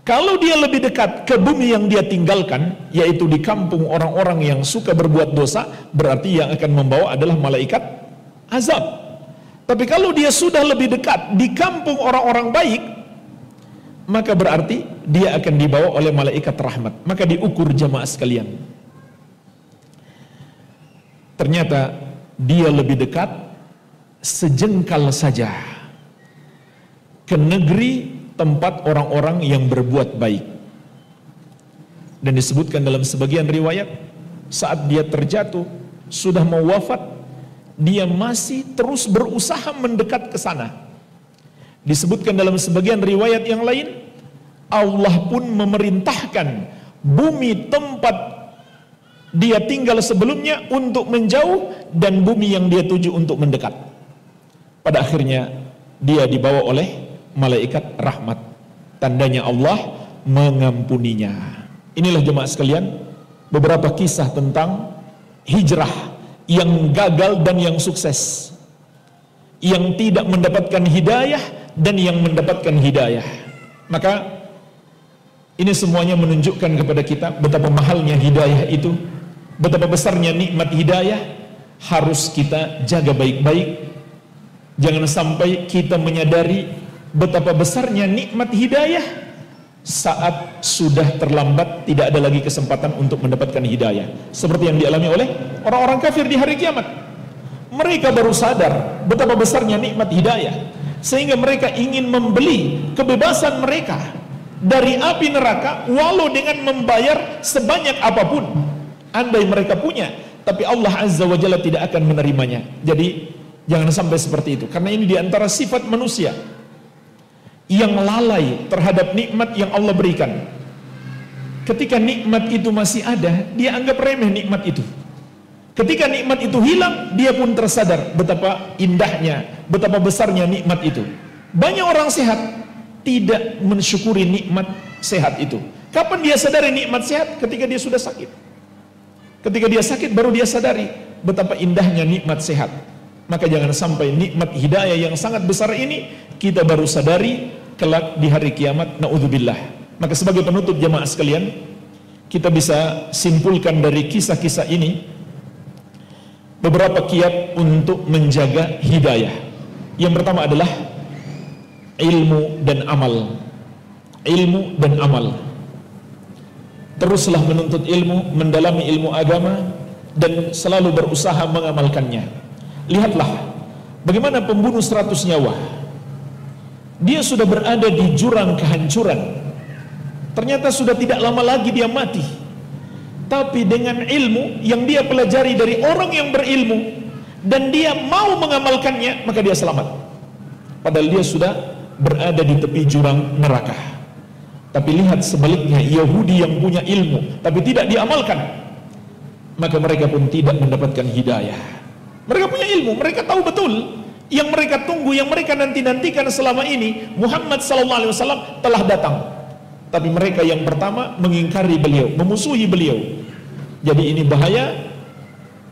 Kalau dia lebih dekat ke bumi yang dia tinggalkan, yaitu di kampung orang-orang yang suka berbuat dosa, berarti yang akan membawa adalah malaikat azab. Tapi kalau dia sudah lebih dekat di kampung orang-orang baik, maka berarti dia akan dibawa oleh malaikat rahmat. Maka diukur jamaah sekalian. Ternyata dia lebih dekat sejengkal saja. ke negeri tempat orang-orang yang berbuat baik. Dan disebutkan dalam sebagian riwayat, saat dia terjatuh, sudah mau wafat, dia masih terus berusaha mendekat ke sana. Disebutkan dalam sebagian riwayat yang lain, Allah pun memerintahkan bumi tempat dia tinggal sebelumnya untuk menjauh dan bumi yang dia tuju untuk mendekat. Pada akhirnya dia dibawa oleh malaikat rahmat. Tandanya Allah mengampuninya. Inilah jemaah sekalian beberapa kisah tentang hijrah yang gagal dan yang sukses, yang tidak mendapatkan hidayah dan yang mendapatkan hidayah. Maka ini semuanya menunjukkan kepada kita betapa mahalnya hidayah itu, betapa besarnya nikmat hidayah, harus kita jaga baik-baik. Jangan sampai kita menyadari betapa besarnya nikmat hidayah saat sudah terlambat, tidak ada lagi kesempatan untuk mendapatkan hidayah. Seperti yang dialami oleh orang-orang kafir di hari kiamat. Mereka baru sadar betapa besarnya nikmat hidayah, sehingga mereka ingin membeli kebebasan mereka dari api neraka walau dengan membayar sebanyak apapun. Andai mereka punya, tapi Allah Azza wa Jalla tidak akan menerimanya. Jadi jangan sampai seperti itu, karena ini diantara sifat manusia yang lalai terhadap nikmat yang Allah berikan. Ketika nikmat itu masih ada, dia anggap remeh nikmat itu. Ketika nikmat itu hilang, dia pun tersadar betapa indahnya, betapa besarnya nikmat itu. Banyak orang sehat tidak mensyukuri nikmat sehat itu. Kapan dia sadari nikmat sehat? Ketika dia sudah sakit. Ketika dia sakit baru dia sadari betapa indahnya nikmat sehat. Maka jangan sampai nikmat hidayah yang sangat besar ini kita baru sadari kelak di hari kiamat, naudzubillah. Maka sebagai penutup jemaah sekalian, kita bisa simpulkan dari kisah-kisah ini beberapa kiat untuk menjaga hidayah. Yang pertama adalah ilmu dan amal. Ilmu dan amal. Teruslah menuntut ilmu, mendalami ilmu agama, dan selalu berusaha mengamalkannya. Lihatlah bagaimana pembunuh 100 nyawa. Dia sudah berada di jurang kehancuran. Ternyata sudah tidak lama lagi dia mati. Tapi dengan ilmu yang dia pelajari dari orang yang berilmu, dan dia mau mengamalkannya, maka dia selamat. Padahal dia sudah berada di tepi jurang neraka. Tapi lihat sebaliknya, Yahudi yang punya ilmu tapi tidak diamalkan, maka mereka pun tidak mendapatkan hidayah. Mereka punya ilmu, mereka tahu betul yang mereka tunggu, yang mereka nanti-nantikan selama ini, Muhammad SAW telah datang. Tapi mereka yang pertama mengingkari beliau, memusuhi beliau. Jadi ini bahaya,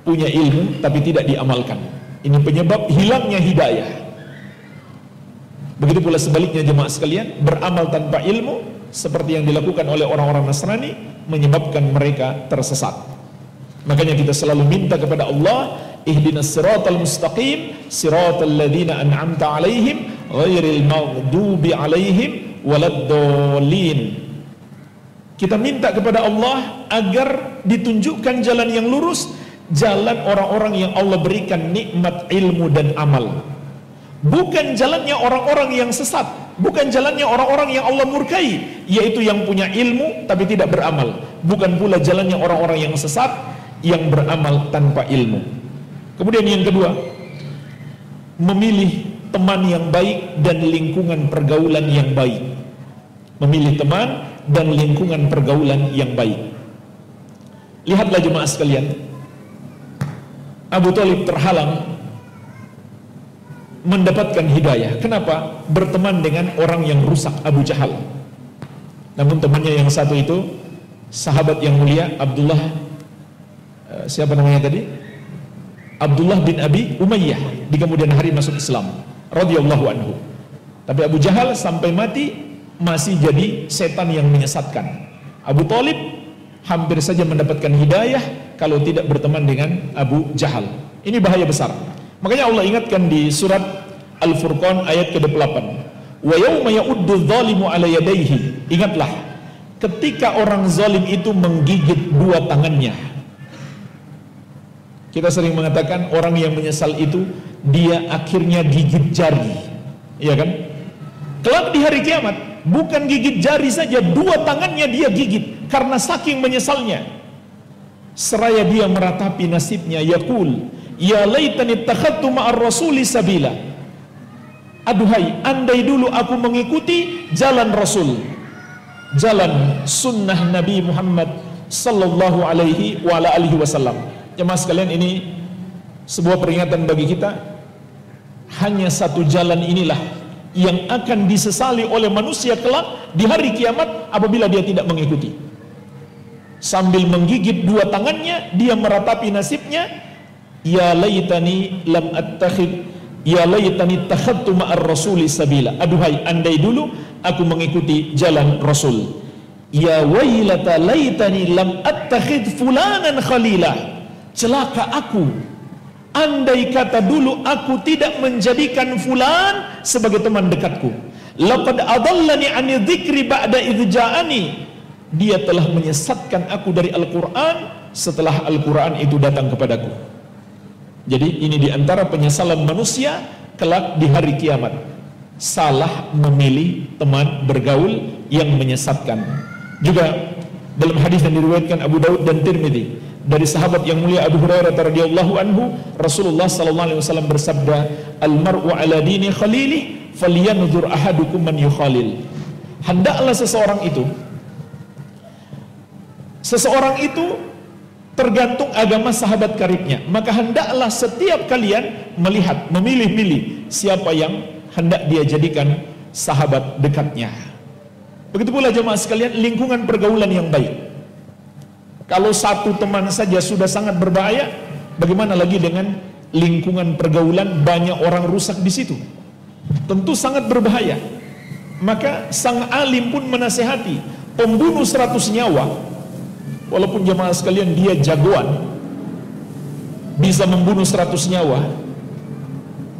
punya ilmu tapi tidak diamalkan. Ini penyebab hilangnya hidayah. Begitu pula sebaliknya jemaah sekalian, beramal tanpa ilmu seperti yang dilakukan oleh orang-orang Nasrani menyebabkan mereka tersesat. Makanya kita selalu minta kepada Allah, ihdinas siratal mustaqim, siratal ladzina an'amta alaihim ghairil maghdubi alaihim waladdallin. Kita minta kepada Allah agar ditunjukkan jalan yang lurus, jalan orang-orang yang Allah berikan nikmat ilmu dan amal. Bukan jalannya orang-orang yang sesat, bukan jalannya orang-orang yang Allah murkai, yaitu yang punya ilmu tapi tidak beramal. Bukan pula jalannya orang-orang yang sesat yang beramal tanpa ilmu. Kemudian yang kedua, memilih teman yang baik dan lingkungan pergaulan yang baik. Memilih teman dan lingkungan pergaulan yang baik. Lihatlah jemaah sekalian, Abu Thalib terhalang mendapatkan hidayah. Kenapa? Berteman dengan orang yang rusak, Abu Jahal. Namun temannya yang satu itu sahabat yang mulia, Abdullah, siapa namanya tadi? Abdullah bin Abi Umayyah, di kemudian hari masuk Islam, radhiyallahu anhu. Tapi Abu Jahal sampai mati masih jadi setan yang menyesatkan. Abu Thalib hampir saja mendapatkan hidayah kalau tidak berteman dengan Abu Jahal. Ini bahaya besar. Makanya Allah ingatkan di surat Al-Furqan ayat ke-8, wa yauma ya'uddu dzalimu ala yadayhi. Ingatlah ketika orang zalim itu menggigit dua tangannya. Kita sering mengatakan orang yang menyesal itu dia akhirnya gigit jari, iya kan? Kelak di hari kiamat, bukan gigit jari saja, dua tangannya dia gigit karena saking menyesalnya. Seraya dia meratapi nasibnya, yaqul, ya laitani takhadtu ma'ar rasuli sabila. Aduhai, andai dulu aku mengikuti jalan Rasul, jalan sunnah Nabi Muhammad sallallahu alaihi wa ala alihi wasallam. Jemaah sekalian, ini sebuah peringatan bagi kita. Hanya satu jalan inilah yang akan disesali oleh manusia kelak di hari kiamat apabila dia tidak mengikuti. Sambil menggigit dua tangannya, dia meratapi nasibnya, ya laitani lam attakhid, ya laitani takhadtu ma'ar rasuli sabila. Aduhai, andai dulu aku mengikuti jalan Rasul. Ya wailata laitani lam attakhid fulanan khalila. Celaka aku, andai kata dulu aku tidak menjadikan fulan sebagai teman dekatku. Laqad adallani 'ani dzikri ba'da idz ja'ani. Dia telah menyesatkan aku dari Al-Qur'an setelah Al-Qur'an itu datang kepadaku. Jadi ini diantara penyesalan manusia kelak di hari kiamat. Salah memilih teman bergaul yang menyesatkan. Juga dalam hadis yang diriwayatkan Abu Daud dan Tirmidzi dari sahabat yang mulia Abu Hurairah radhiyallahu anhu, Rasulullah sallallahu alaihi wasallam bersabda, "Al-mar'u 'ala dini khalili, falyanzur ahadukum man yukhalil." Hendaklah seseorang itu tergantung agama sahabat karibnya, maka hendaklah setiap kalian melihat, memilih-milih siapa yang hendak dia jadikan sahabat dekatnya. Begitu pula jemaah sekalian, lingkungan pergaulan yang baik. Kalau satu teman saja sudah sangat berbahaya, bagaimana lagi dengan lingkungan pergaulan banyak orang rusak di situ? Tentu sangat berbahaya. Maka sang alim pun menasihati, pembunuh 100 nyawa, walaupun jemaah sekalian dia jagoan, bisa membunuh 100 nyawa,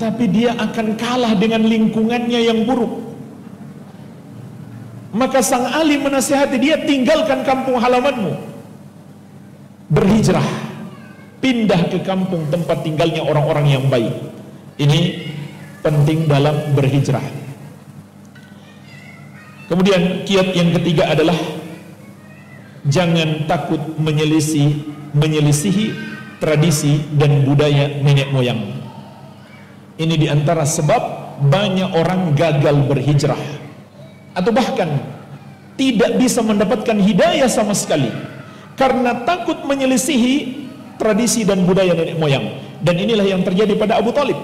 tapi dia akan kalah dengan lingkungannya yang buruk. Maka sang alim menasihati dia, tinggalkan kampung halamanmu, berhijrah, pindah ke kampung tempat tinggalnya orang-orang yang baik. Ini penting dalam berhijrah. Kemudian kiat yang ketiga adalah jangan takut menyelisihi tradisi dan budaya nenek moyang. Ini diantara sebab banyak orang gagal berhijrah, atau bahkan tidak bisa mendapatkan hidayah sama sekali karena takut menyelisihi tradisi dan budaya nenek moyang. Dan inilah yang terjadi pada Abu Talib.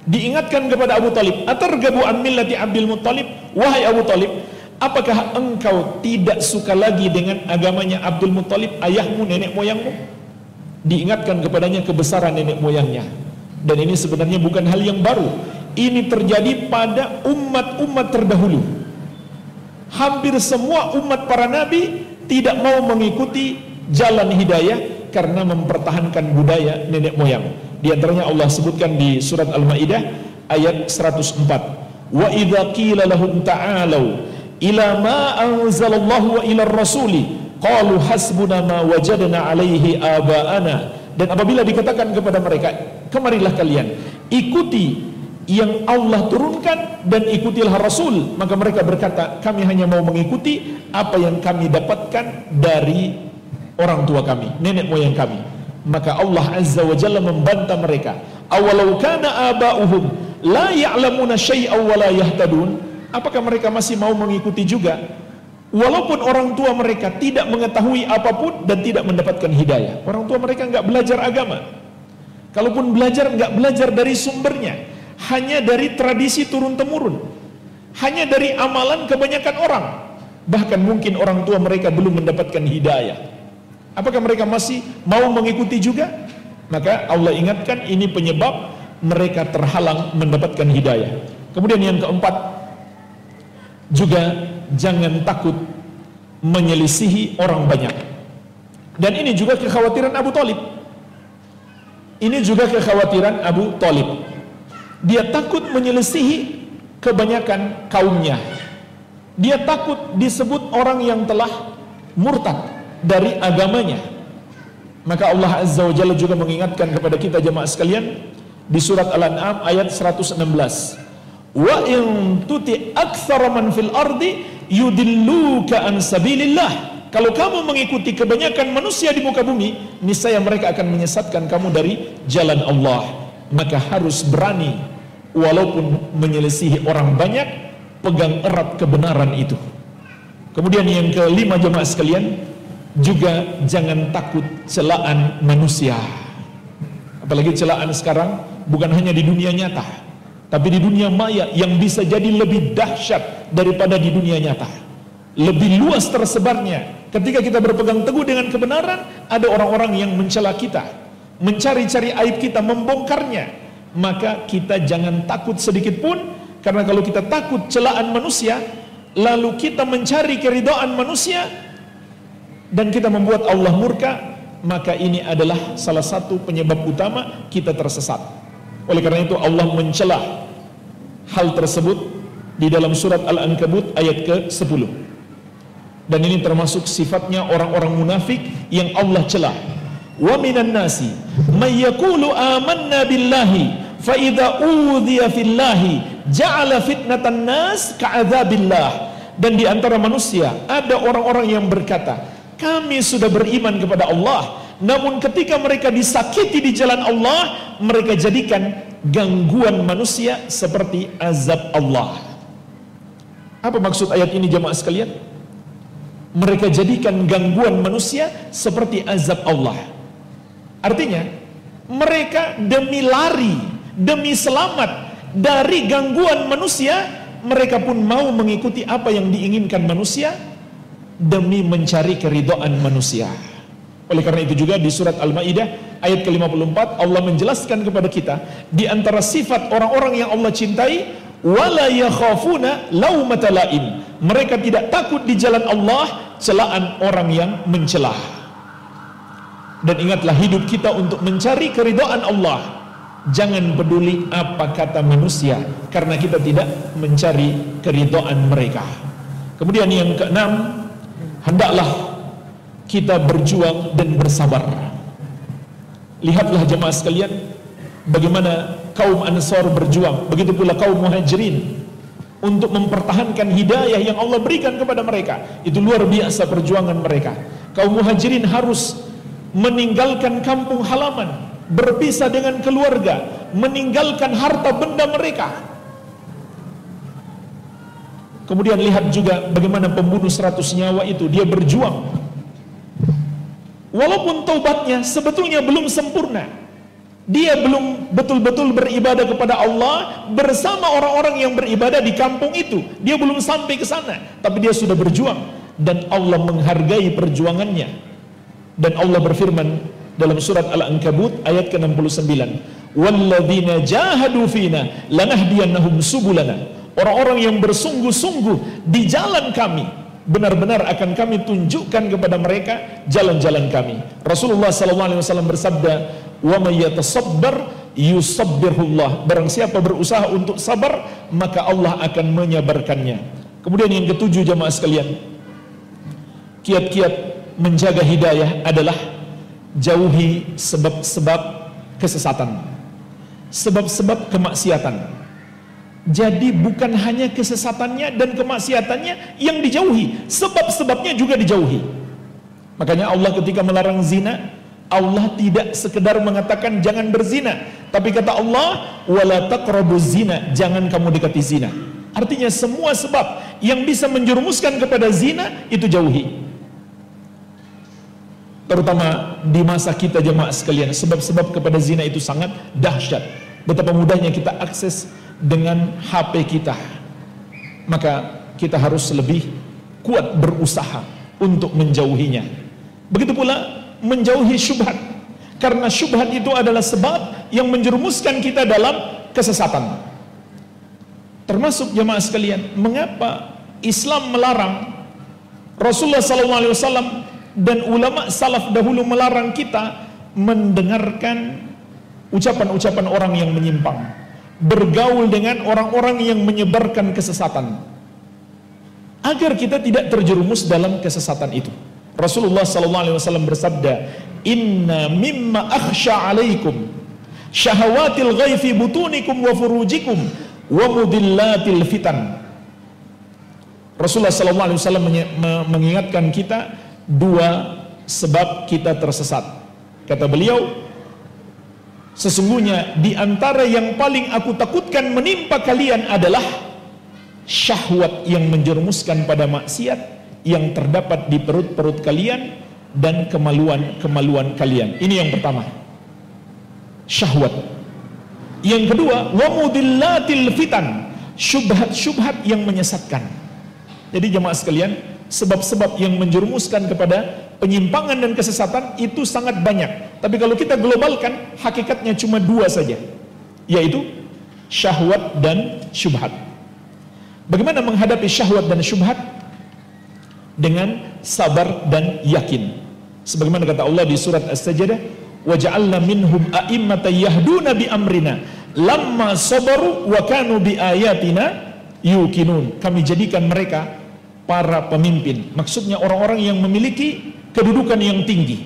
Diingatkan kepada Abu Talib, atargabu an millati Abdul Muttalib, wahai Abu Talib, apakah engkau tidak suka lagi dengan agamanya Abdul Muttalib, ayahmu, nenek moyangmu? Diingatkan kepadanya kebesaran nenek moyangnya. Dan ini sebenarnya bukan hal yang baru. Ini terjadi pada umat-umat terdahulu. Hampir semua umat para nabi tidak mau mengikuti jalan hidayah karena mempertahankan budaya nenek moyang. Di antaranya Allah sebutkan di surat Al-Maidah ayat 104. Wa idza qila lahum ta'alu ila ma anzalallahu wa ila rasuli qalu hasbuna ma wajadna alaihi aba'ana. Dan apabila dikatakan kepada mereka, kemarilah kalian ikuti yang Allah turunkan dan ikutilah Rasul, maka mereka berkata, kami hanya mau mengikuti apa yang kami dapatkan dari orang tua kami, nenek moyang kami. Maka Allah Azza wa Jalla membantah mereka, awalau kana aba'uhum la ya'lamuna syai'aw wa la yahtadun. Apakah mereka masih mau mengikuti juga walaupun orang tua mereka tidak mengetahui apapun dan tidak mendapatkan hidayah? Orang tua mereka enggak belajar agama. Kalaupun belajar, enggak belajar dari sumbernya, hanya dari tradisi turun-temurun, hanya dari amalan kebanyakan orang. Bahkan mungkin orang tua mereka belum mendapatkan hidayah. Apakah mereka masih mau mengikuti juga? Maka Allah ingatkan, ini penyebab mereka terhalang mendapatkan hidayah. Kemudian yang keempat, juga jangan takut menyelisihi orang banyak. Dan ini juga kekhawatiran Abu Talib. Ini juga kekhawatiran Abu Talib. Dia takut menyelisihi kebanyakan kaumnya. Dia takut disebut orang yang telah murtad dari agamanya. Maka Allah Azza wa Jalla juga mengingatkan kepada kita jemaah sekalian di surat Al-An'am ayat 116. Wa in tuti aktsara man fil ardi yudilluka an sabilillah. Kalau kamu mengikuti kebanyakan manusia di muka bumi, niscaya mereka akan menyesatkan kamu dari jalan Allah. Maka harus berani, walaupun menyelisihi orang banyak, pegang erat kebenaran itu. Kemudian yang kelima jemaah sekalian, juga jangan takut celaan manusia. Apalagi celaan sekarang bukan hanya di dunia nyata, tapi di dunia maya yang bisa jadi lebih dahsyat daripada di dunia nyata. Lebih luas tersebarnya. Ketika kita berpegang teguh dengan kebenaran, ada orang-orang yang mencela kita, mencari-cari aib kita, membongkarnya. Maka kita jangan takut sedikit pun, karena kalau kita takut celaan manusia, lalu kita mencari keridhaan manusia, dan kita membuat Allah murka, maka ini adalah salah satu penyebab utama kita tersesat. Oleh karena itu Allah mencela hal tersebut di dalam surat Al-Ankabut ayat ke-10. Dan ini termasuk sifatnya orang-orang munafik yang Allah cela. Wa minan nasi may yaqulu amanna billahi fa idza udhiya fillahi ja'ala fitnatan nas ka'adzabillah. Dan di antara manusia ada orang-orang yang berkata, kami sudah beriman kepada Allah, namun ketika mereka disakiti di jalan Allah, mereka jadikan gangguan manusia seperti azab Allah. Apa maksud ayat ini jemaah sekalian? Mereka jadikan gangguan manusia seperti azab Allah. Artinya mereka demi lari, demi selamat dari gangguan manusia, mereka pun mau mengikuti apa yang diinginkan manusia demi mencari keridhaan manusia. Oleh karena itu juga di surat Al-Maidah ayat ke-54 Allah menjelaskan kepada kita di antara sifat orang-orang yang Allah cintai, wala yakhafuna laumata laim. Mereka tidak takut di jalan Allah celaan orang yang mencela. Dan ingatlah, hidup kita untuk mencari keridhaan Allah. Jangan peduli apa kata manusia, karena kita tidak mencari keridhaan mereka. Kemudian yang keenam, hendaklah kita berjuang dan bersabar. Lihatlah jemaah sekalian, bagaimana kaum Ansar berjuang, begitu pula kaum Muhajirin untuk mempertahankan hidayah yang Allah berikan kepada mereka. Itu luar biasa perjuangan mereka. Kaum Muhajirin harus meninggalkan kampung halaman, berpisah dengan keluarga, meninggalkan harta benda mereka. Kemudian lihat juga bagaimana pembunuh 100 nyawa itu, dia berjuang. Walaupun taubatnya sebetulnya belum sempurna, dia belum betul-betul beribadah kepada Allah bersama orang-orang yang beribadah di kampung itu. Dia belum sampai ke sana, tapi dia sudah berjuang dan Allah menghargai perjuangannya. Dan Allah berfirman dalam surat Al-Ankabut ayat ke-69, "Walladzina jahadu fina lanahdiyannahum subulana." Orang-orang yang bersungguh-sungguh di jalan kami, benar-benar akan kami tunjukkan kepada mereka jalan-jalan kami. Rasulullah SAW bersabda, "Wa may yatasabbar yusabbirullah." Barang siapa berusaha untuk sabar, maka Allah akan menyabarkannya. Kemudian yang ketujuh jamaah sekalian, kiat-kiat menjaga hidayah adalah jauhi sebab-sebab kesesatan, sebab-sebab kemaksiatan. Jadi bukan hanya kesesatannya dan kemaksiatannya yang dijauhi, sebab-sebabnya juga dijauhi. Makanya Allah ketika melarang zina, Allah tidak sekedar mengatakan jangan berzina, tapi kata Allah, wala taqrabuz zina, jangan kamu dekati zina. Artinya semua sebab yang bisa menjerumuskan kepada zina itu jauhi. Terutama di masa kita jemaah sekalian, sebab-sebab kepada zina itu sangat dahsyat. Betapa mudahnya kita akses dengan HP kita. Maka kita harus lebih kuat berusaha untuk menjauhinya. Begitu pula menjauhi syubhat, karena syubhat itu adalah sebab yang menjerumuskan kita dalam kesesatan. Termasuk jemaah sekalian, mengapa Islam melarang, Rasulullah SAW dan ulama salaf dahulu melarang kita mendengarkan ucapan-ucapan orang yang menyimpang, bergaul dengan orang-orang yang menyebarkan kesesatan, agar kita tidak terjerumus dalam kesesatan itu. Rasulullah SAW bersabda, "Inna mimma akhsha alaikum syahawatil ghaifi butunikum wa furujikum wa mudillatil fitan. Rasulullah sallallahu alaihi wasallam mengingatkan kita dua sebab kita tersesat. Kata beliau, sesungguhnya di antara yang paling aku takutkan menimpa kalian adalah syahwat yang menjerumuskan pada maksiat yang terdapat di perut-perut kalian dan kemaluan-kemaluan kalian. Ini yang pertama, syahwat. Yang kedua, wa mudillatil fitan, syubhat-syubhat yang menyesatkan. Jadi jemaah sekalian, sebab-sebab yang menjerumuskan kepada penyimpangan dan kesesatan itu sangat banyak. Tapi kalau kita globalkan, hakikatnya cuma dua saja, yaitu syahwat dan syubhat. Bagaimana menghadapi syahwat dan syubhat? Dengan sabar dan yakin. Sebagaimana kata Allah di surat As-Sajdah, waja'alna minhum a'immatan yahduna bi amrina lamma sabaru wa kanu bi ayatina yuqinun. Kami jadikan mereka para pemimpin. Maksudnya orang-orang yang memiliki kedudukan yang tinggi,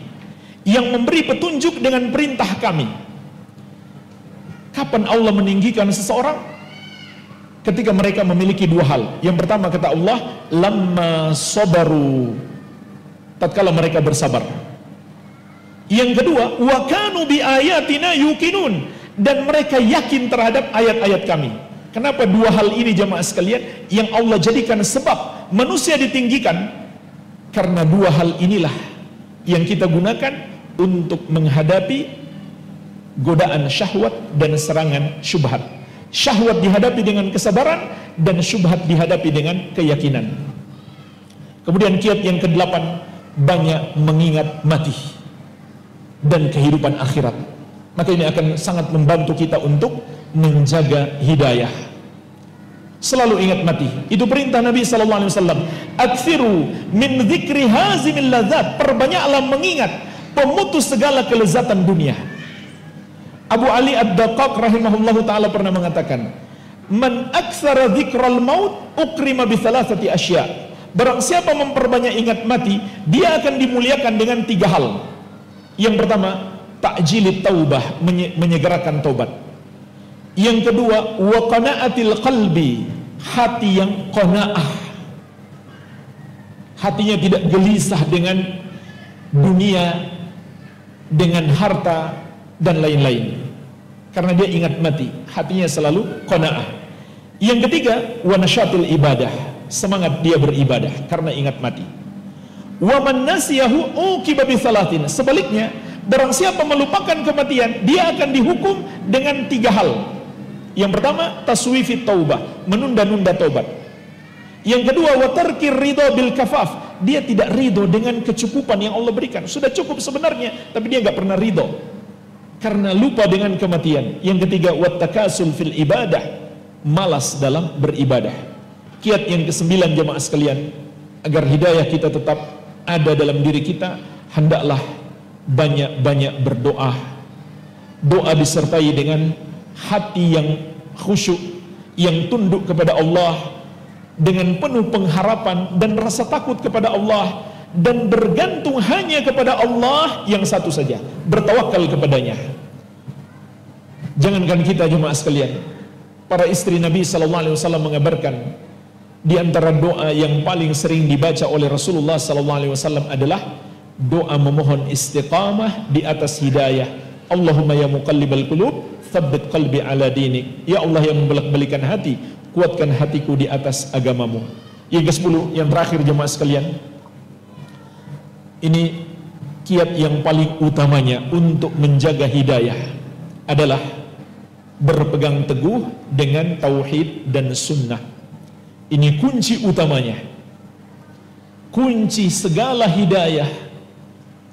yang memberi petunjuk dengan perintah kami. Kapan Allah meninggikan seseorang? Ketika mereka memiliki dua hal. Yang pertama kata Allah, lamma sabaru, tatkala mereka bersabar. Yang kedua, wa kanu bi ayatina yuqinun, dan mereka yakin terhadap ayat-ayat kami. Kenapa dua hal ini jemaah sekalian yang Allah jadikan sebab manusia ditinggikan? Karena dua hal inilah yang kita gunakan untuk menghadapi godaan syahwat dan serangan syubhat. Syahwat dihadapi dengan kesabaran dan syubhat dihadapi dengan keyakinan. Kemudian kiat yang ke-8, banyak mengingat mati dan kehidupan akhirat. Maka ini akan sangat membantu kita untuk menjaga hidayah. Selalu ingat mati. Itu perintah Nabi sallallahu alaihi wasallam. Aktsiru min dzikri hazimil ladzat. Perbanyaklah mengingat pemutus segala kelezatan dunia. Abu Ali Ad-Daqqaq rahimahullahu taala pernah mengatakan, "Man aktsara dzikral maut ukrima bi thalathati asya." Barang siapa memperbanyak ingat mati, dia akan dimuliakan dengan 3 hal. Yang pertama, ta'jilit taubah, menyegerakan taubat. Yang kedua, wa qana'atil qalbi, hati yang qanaah. Hatinya tidak gelisah dengan dunia, dengan harta dan lain-lain, karena dia ingat mati, hatinya selalu qanaah. Yang ketiga, wa nasyatul ibadah, semangat dia beribadah karena ingat mati. Wa man nasiyahu uqiba bi salatin, sebaliknya barang siapa melupakan kematian, dia akan dihukum dengan 3 hal. Yang pertama, taswifit taubah, menunda-nunda taubat. Yang kedua, wa tarkir ridha bil kafaf, dia tidak ridho dengan kecukupan yang Allah berikan. Sudah cukup sebenarnya, tapi dia nggak pernah ridho karena lupa dengan kematian. Yang ketiga, wattakasul fil ibadah, malas dalam beribadah. Kiat yang ke-9 jemaah sekalian, agar hidayah kita tetap ada dalam diri kita, hendaklah banyak-banyak berdoa. Doa disertai dengan hati yang khusyuk, yang tunduk kepada Allah, dengan penuh pengharapan dan rasa takut kepada Allah, dan bergantung hanya kepada Allah yang satu saja, bertawakal kepadanya. Jangankan kita jemaah sekalian, para istri Nabi sallallahu alaihi wasallam mengabarkan, di antara doa yang paling sering dibaca oleh Rasulullah sallallahu alaihi wasallam adalah doa memohon istiqamah di atas hidayah. Allahumma ya muqallibal qulub, tsabbit qalbi ala dinik. Ya Allah yang membolak-balikan hati, kuatkan hatiku di atas agamamu. Yang ke-10, yang terakhir jemaah sekalian, ini kiat yang paling utamanya untuk menjaga hidayah adalah berpegang teguh dengan tauhid dan sunnah. Ini kunci utamanya. Kunci segala hidayah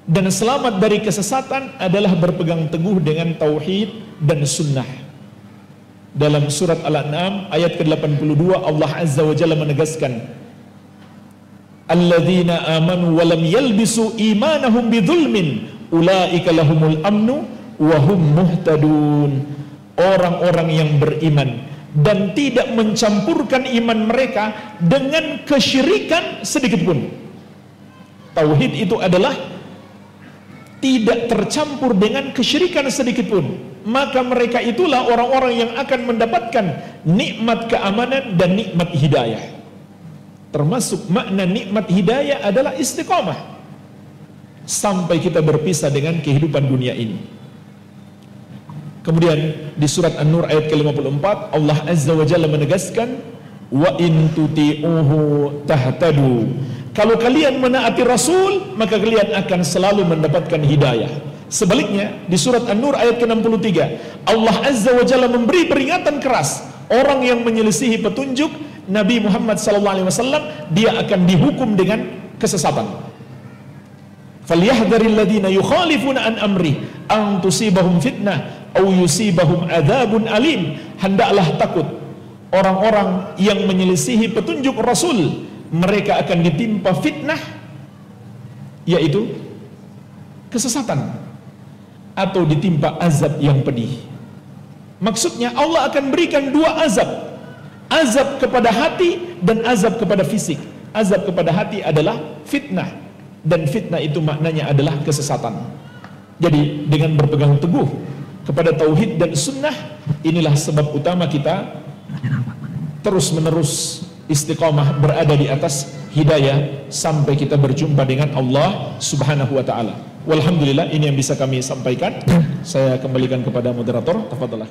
dan selamat dari kesesatan adalah berpegang teguh dengan tauhid dan sunnah. Dalam surat Al-An'am ayat ke-82, Allah Azza wa Jalla menegaskan, alladzina amanu wa lam yalbisu imanahum bidzulmin ulaika lahumul amnu wa hum muhtadun. Orang-orang yang beriman dan tidak mencampurkan iman mereka dengan kesyirikan sedikit pun. Tauhid itu adalah tidak tercampur dengan kesyirikan sedikit pun, maka mereka itulah orang-orang yang akan mendapatkan nikmat keamanan dan nikmat hidayah. Termasuk makna nikmat hidayah adalah istiqamah sampai kita berpisah dengan kehidupan dunia ini. Kemudian di surat An-Nur ayat ke-54 Allah Azza wa Jalla menegaskan, wa in tuti'uhu tahtadu. Kalau kalian menaati Rasul, maka kalian akan selalu mendapatkan hidayah. Sebaliknya di surat An-Nur ayat ke-63 Allah Azza wa Jalla memberi peringatan keras, orang yang menyelisihi petunjuk Nabi Muhammad SAW, dia akan dihukum dengan kesesatan. Falyahdharil ladzina yukhalifuna an amri an tusibahum fitnah aw yusibahum adzabun alim. Hendaklah takut orang-orang yang menyelisihi petunjuk Rasul, mereka akan ditimpa fitnah, yaitu kesesatan, atau ditimpa azab yang pedih. Maksudnya Allah akan berikan dua azab, azab kepada hati dan azab kepada fisik. Azab kepada hati adalah fitnah, dan fitnah itu maknanya adalah kesesatan. Jadi dengan berpegang teguh kepada tauhid dan sunnah, inilah sebab utama kita terus menerus istiqamah berada di atas hidayah sampai kita berjumpa dengan Allah Subhanahu wa taala. Walhamdulillah, ini yang bisa kami sampaikan. Saya kembalikan kepada moderator. Tafadhal.